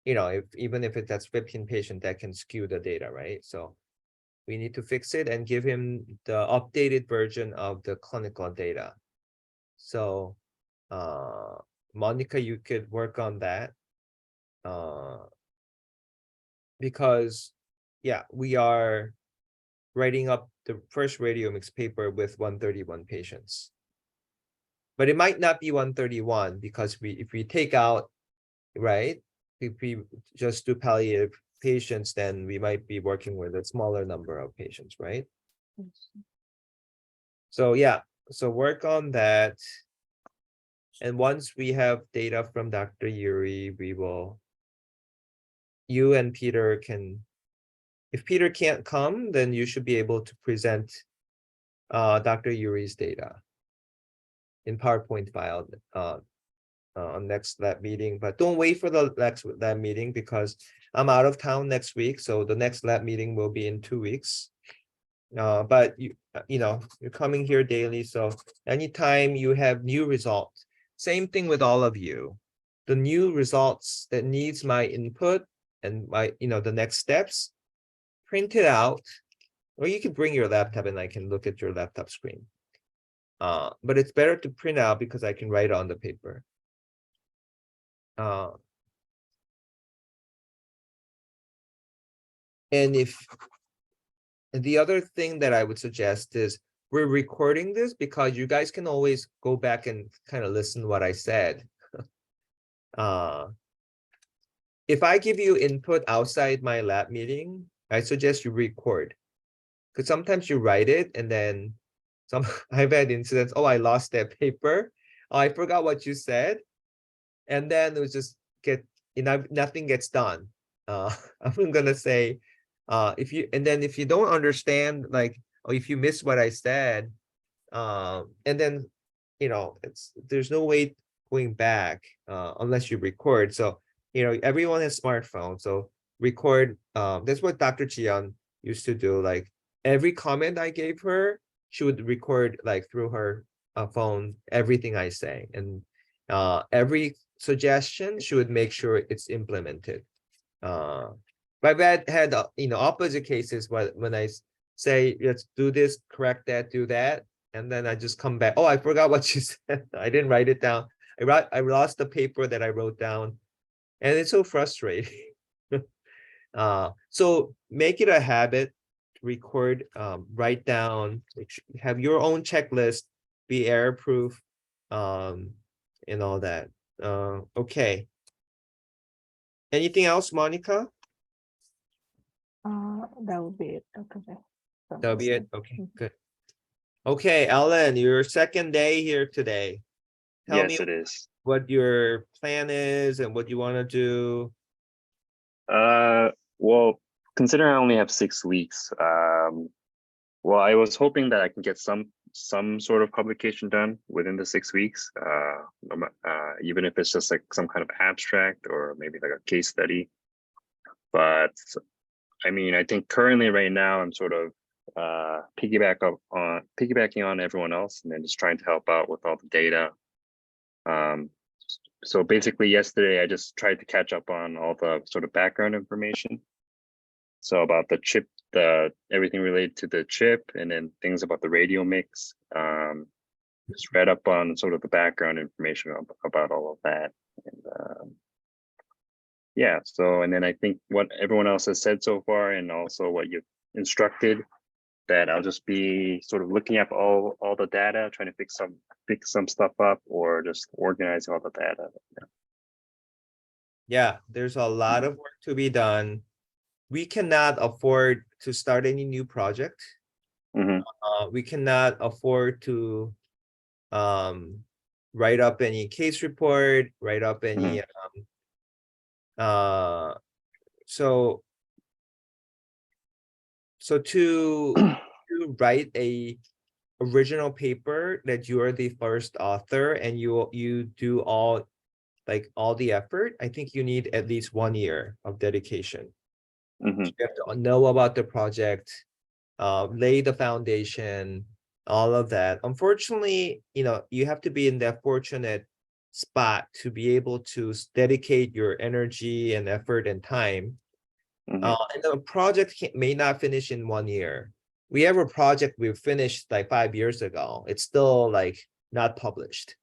even if that's 15 patient, that can skew the data, right? So we need to fix it and give him the updated version of the clinical data. So, Monica, you could work on that. Because, yeah, we are writing up the first radiomics paper with 131 patients. But it might not be 131 because if we take out, right, if we just do palliative patients, then we might be working with a smaller number of patients, right? So yeah, so work on that. And once we have data from Dr. Yuri, you and Peter can, if Peter can't come, then you should be able to present Dr. Yuri's data in PowerPoint file on next lab meeting, but don't wait for the next lab meeting because I'm out of town next week. So the next lab meeting will be in 2 weeks. But you're coming here daily. So anytime you have new results, same thing with all of you, the new results that needs my input and my, the next steps, print it out, or you can bring your laptop and I can look at your laptop screen. But it's better to print out because I can write on the paper. And the other thing that I would suggest is we're recording this because you guys can always go back and kind of listen what I said. If I give you input outside my lab meeting, I suggest you record. Because sometimes you write it and then I've had incidents, oh, I lost that paper. Oh, I forgot what you said. And then it was just nothing gets done. I'm gonna say, if you don't understand, like, or if you miss what I said, and then, there's no way going back, unless you record. So, everyone has smartphone, so record. That's what Dr. Jian used to do. Like every comment I gave her, she would record like through her phone, everything I say. And every suggestion, she would make sure it's implemented. But I've had opposite cases when I say, let's do this, correct that, do that, and then I just come back. Oh, I forgot what you said. I didn't write it down. I lost the paper that I wrote down, and it's so frustrating. So make it a habit, record, write down, have your own checklist, be error proof, and all that. Okay. Anything else, Monica? That would be it. Okay. From That'll my be it. side. Okay, Mhm. good. Okay, Ellen, your second day here today. Tell me Yes, it is. what your plan is and what you want to do. Well, considering I only have 6 weeks, well, I was hoping that I can get some sort of publication done within the 6 weeks, even if it's just like some kind of abstract or maybe like a case study. But I mean, I think currently right now I'm sort of piggybacking on everyone else and then just trying to help out with all the data. So basically yesterday I just tried to catch up on all the sort of background information. So about the chip, everything related to the chip, and then things about the radio mix. Just read up on sort of the background information about all of that. And yeah, so, and then I think what everyone else has said so far, and also what you've instructed, that I'll just be sort of looking up all the data, trying to fix some stuff up, or just organizing all the data. Yeah, there's a lot of work to be done. We cannot afford to start any new project. Mhm. We cannot afford to write up any case report, write up any so to write a original paper that you are the first author and you do all the effort, I think you need at least 1 year of dedication. Mhm. You have to know about the project, lay the foundation, all of that. Unfortunately, you have to be in that fortunate spot to be able to dedicate your energy and effort and time. Mhm. And the project may not finish in 1 year. We have a project we finished like 5 years ago. It's still like not published.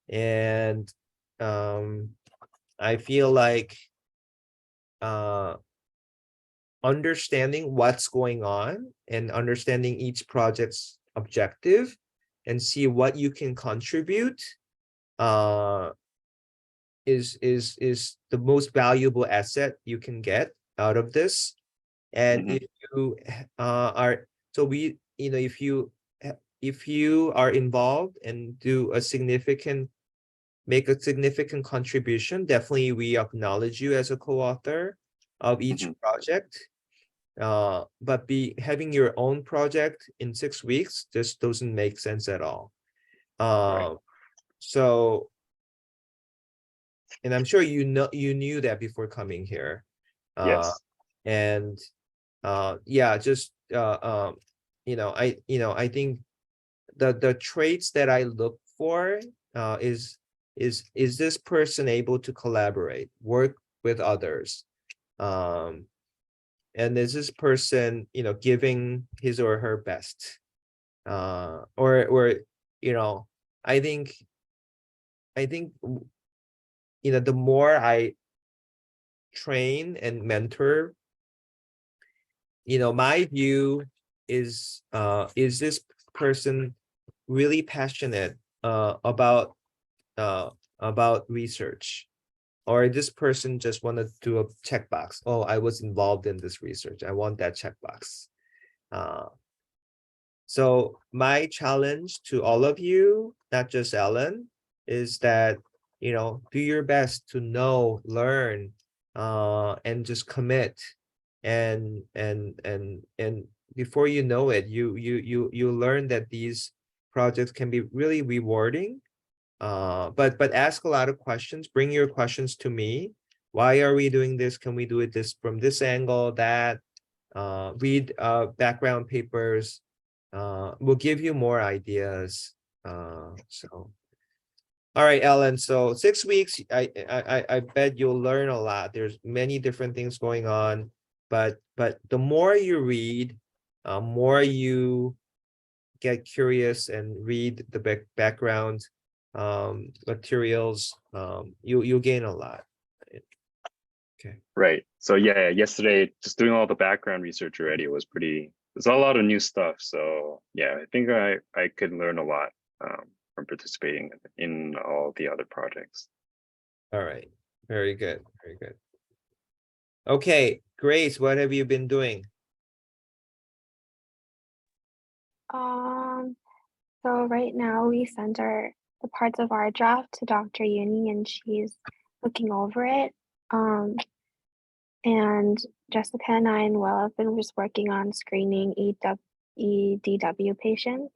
And I feel like understanding what's going on and understanding each project's objective and see what you can contribute is the most valuable asset you can get out of this. And Mhm. if you are so we if you are involved and make a significant contribution, definitely we acknowledge you as a co-author of each Mhm. project. But having your own project in 6 weeks just doesn't make sense at all. Right. So, and I'm sure you knew that before coming here. Yes. And yeah, just I think the traits that I look for is this person able to collaborate, work with others, and is this person giving his or her best, or I think the more I train and mentor, my view is this person really passionate about research, or this person just want to do a checkbox. Oh, I was involved in this research, I want that checkbox. So my challenge to all of you, not just Ellen, is that do your best to know, learn, and just commit, and before you know it, you learn that these projects can be really rewarding. But ask a lot of questions. Bring your questions to me. Why are we doing this? Can we do it from this angle? That read background papers. Will give you more ideas. So, all right, Ellen. So 6 weeks. I bet you'll learn a lot. There's many different things going on. but the more you read, more you get curious and read the background materials, you'll gain a lot. Right. So yeah, yesterday just doing all the background research already was pretty. There's a lot of new stuff. So yeah, I think I could learn a lot from participating in all the other projects. All right, very good, very good. Okay, Grace, what have you been doing? So right now we sent the parts of our draft to Dr. Uni and she's looking over it. And Jessica and I and Will have been just working on screening EDW patients.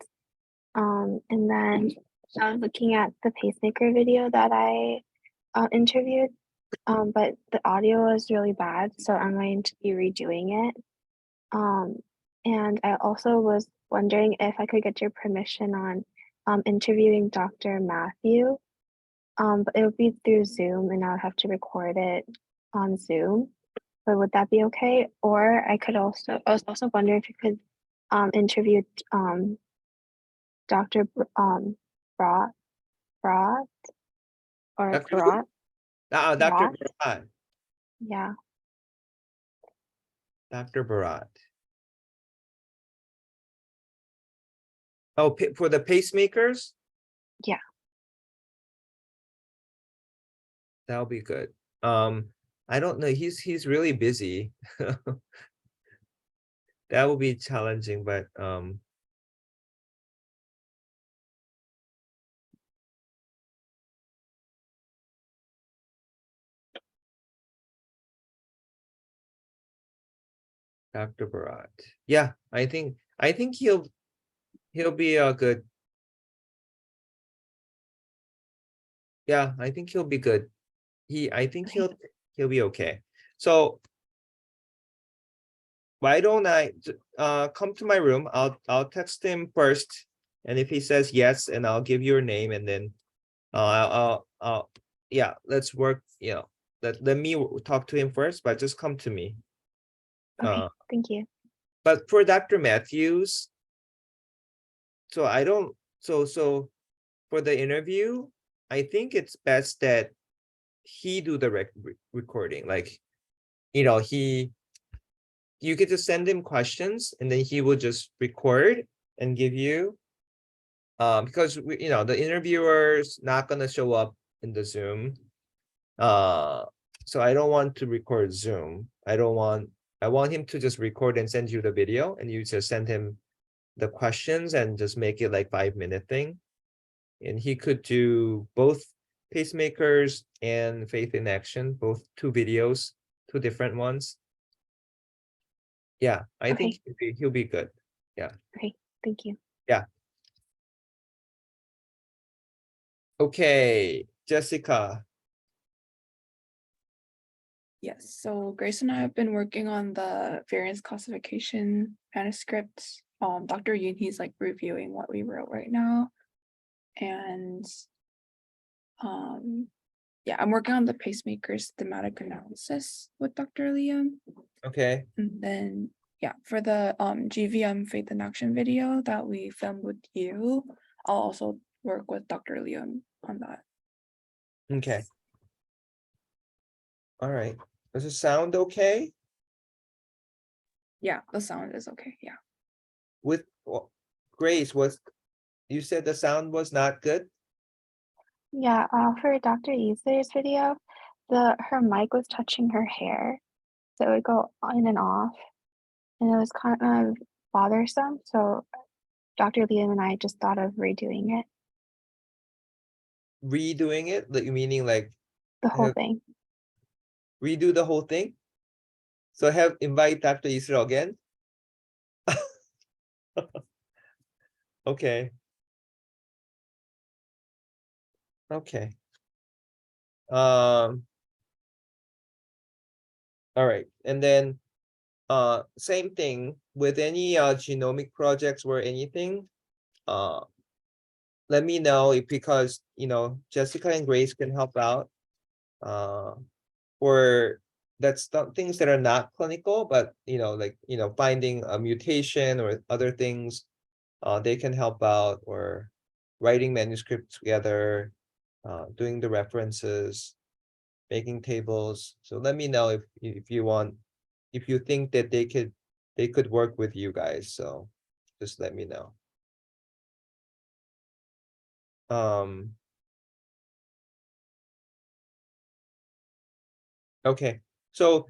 And then I was looking at the pacemaker video that I interviewed, but the audio was really bad, so I'm going to be redoing it. And I also was wondering if I could get your permission on interviewing Dr. Matthew. But it would be through Zoom and I would have to record it on Zoom. But would that be okay? Or I was also wondering if you could interview Dr. Brot or Dr. who? Brot. Dr. Barat? Barat. Yeah. Dr. Barat. Oh, for the pacemakers? Yeah. That'll be good. I don't know, he's really busy. That will be challenging, but Dr. Barat. Yeah, I think he'll be a good. Yeah, I think he'll be good. I think Okay. he'll be okay. So why don't I come to my room? I'll text him first, and if he says yes, and I'll give your name, and then I'll yeah, let's work. You know, let me talk to him first, but just come to me. Okay. Thank you. But for Dr. Matthews, so I don't, so for the interview, I think it's best that he do the recording. Like, you know, you could just send him questions and then he will just record and give you, because you know, the interviewer's not gonna show up in the Zoom. So I don't want to record Zoom. I want him to just record and send you the video, and you just send him the questions and just make it like 5-minute thing. And he could do both pacemakers and faith in action, both 2 videos, 2 different ones. Yeah, I think he'll be good. Okay. Thank you. Okay, Jessica. Yes, so Grace and I have been working on the variance classification manuscript. Dr. Yoon, he's like reviewing what we wrote right now. And yeah, I'm working on the pacemakers thematic analysis with Dr. Liam. Okay, And then yeah, for the GVM Faith in Action video that we filmed with you, I'll also work with Dr. Liam on that. okay. All right. Does it sound okay? Yeah, the sound is okay. Yeah. With Grace, you said the sound was not good? Yeah, for Dr. Easley's video, her mic was touching her hair, so it would go on and off, and it was kind of bothersome. So Dr. Liam and I just thought of redoing it, Redoing it, like meaning like the whole have- thing. redo the whole thing? So invite Dr. Israel again? Okay. Okay. All right, and then same thing with any genomic projects or anything. Let me know because you know Jessica and Grace can help out. For that's things that are not clinical, but like finding a mutation or other things, they can help out, or writing manuscripts together, doing the references, making tables. So let me know if you want, if you think that they could work with you guys. So just let me know. Okay, so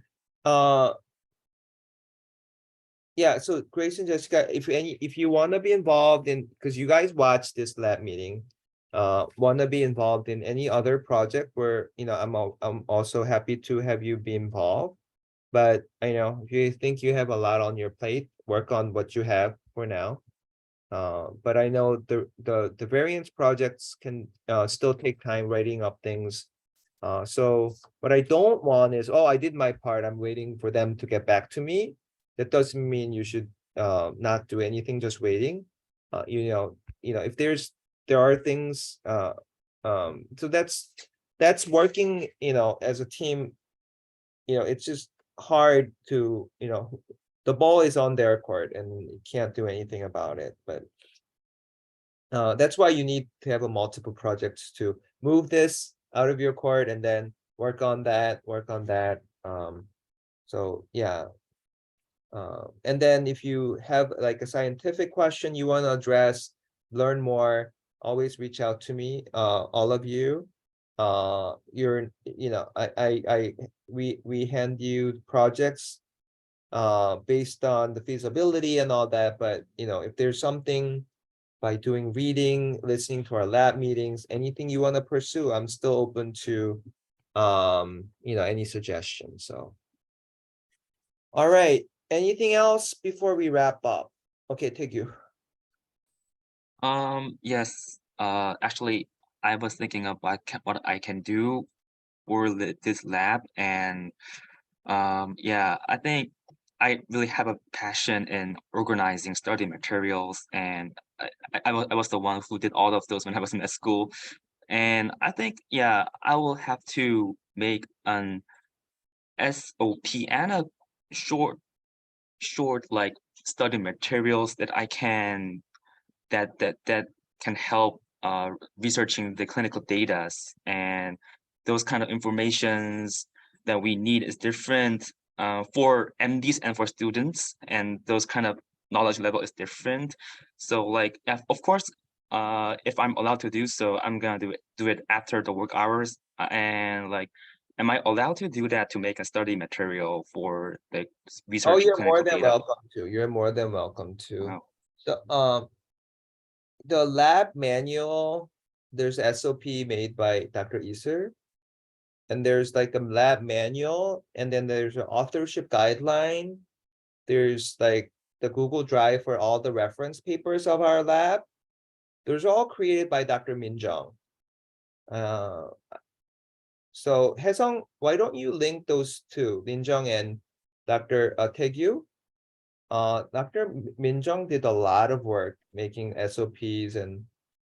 yeah, so Grace and Jessica, if you want to be involved in, because you guys watch this lab meeting, want to be involved in any other project where I'm also happy to have you be involved. But I know if you think you have a lot on your plate, work on what you have for now. But I know the variance projects can still take time writing up things. So what I don't want is, oh, I did my part, I'm waiting for them to get back to me. That doesn't mean you should not do anything, just waiting. If there are things, so that's working, as a team. It's just hard to, the ball is on their court and you can't do anything about it. But that's why you need to have a multiple projects to move this out of your court and then work on that. So yeah. And then if you have like a scientific question you want to address, learn more, always reach out to me, all of you. We hand you projects based on the feasibility and all that, but if there's something by doing reading, listening to our lab meetings, anything you want to pursue, I'm still open to any suggestions. So all right, anything else before we wrap up? Okay, thank you. Yes. Actually, I was thinking of what I can do for this lab, and yeah, I think I really have a passion in organizing study materials, and I was the one who did all of those when I was in school, and I think yeah, I will have to make an SOP and a short like study materials that I can that can help researching the clinical data, and those kind of informations that we need is different for MDs and for students, and those kind of knowledge level is different. So like of course if I'm allowed to do so, I'm gonna do it after the work hours, and like am I allowed to do that to make a study material for the research Oh, you're more clinical than data? welcome to. You're more than welcome to. Wow. The lab manual, there's SOP made by Dr. Iser, and there's like a lab manual, and then there's an authorship guideline. There's like the Google Drive for all the reference papers of our lab. Those are all created by Dr. Min Jung. So Haesung, why don't you link those two, Min Jung and Dr. Taegyu? Dr. Min Jung did a lot of work making SOPs and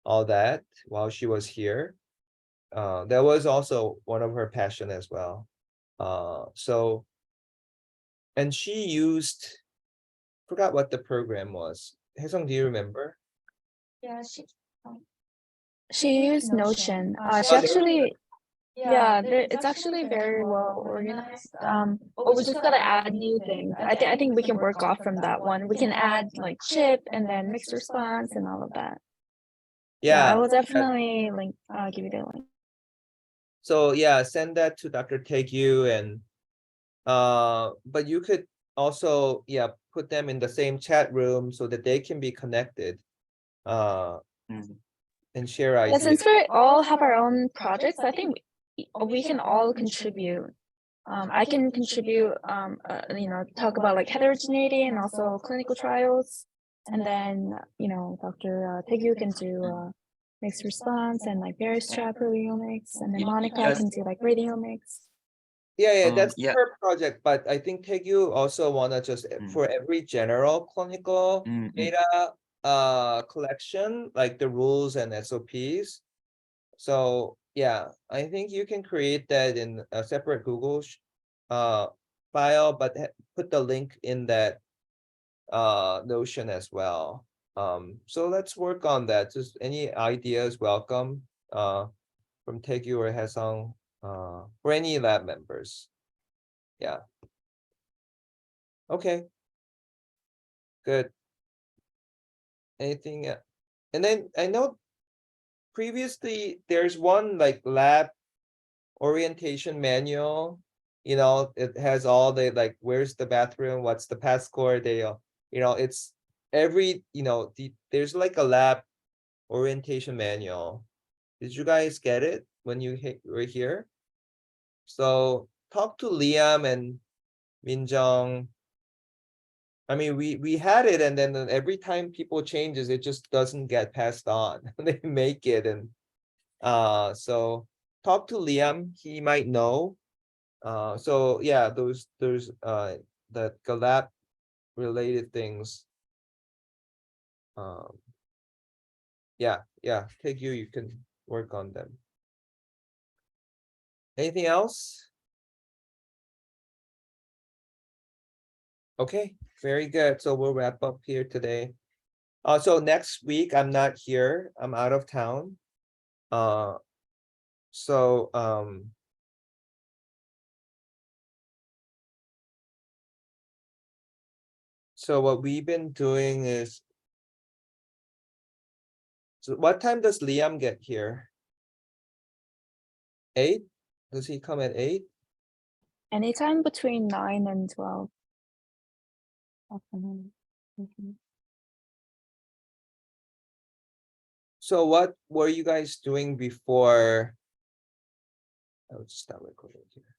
all that while she was here. That was also one of her passion as well. And she used, forgot what the program was. Haesung, do you remember? Yeah, she used Notion. She Oh, actually, yeah, it's actually very well organized. But we just gotta add new things. I think we can work off from that one. We can add like chip and then mixed response and all of that. I Yeah. will definitely give you the link. So yeah, send that to Dr. Taegyu, and but you could also put them in the same chat room so that they can be connected and share Yeah, ideas. since we all have our own projects, I think we can all contribute. I can contribute, talk about like heterogeneity and also clinical trials. And then, Dr. Taegyu can do mixed response and like various trap proteomics. And then Monica Yes. can do like radiomics. Yeah, that's Yeah. her project, but I think Taegyu also wanna just for every general clinical data collection, like the rules and SOPs. So yeah, I think you can create that in a separate Google file, but put the link in that Notion as well. So let's work on that. Just any ideas welcome from Taegyu or Haesung for any lab members. Yeah. Okay. Good. Anything? And then I know previously there's one like lab orientation manual. You know, it has all the like where's the bathroom, what's the passcode, they you know, it's every, you know, there's like a lab orientation manual. Did you guys get it when you were here? So talk to Liam and Minjung. I mean, we had it, and then every time people changes, it just doesn't get passed on. They make it, and so talk to Liam. He might know. So yeah, those the lab related things. Yeah, take you can work on them. Anything else? Okay, very good. So we'll wrap up here today. So next week I'm not here. I'm out of town. So so what we've been doing is, so what time does Liam get here? 8? Does he come at 8? Anytime between 9 and 12. Afternoon. Mhm. So what were you guys doing before? I'll just start recording here.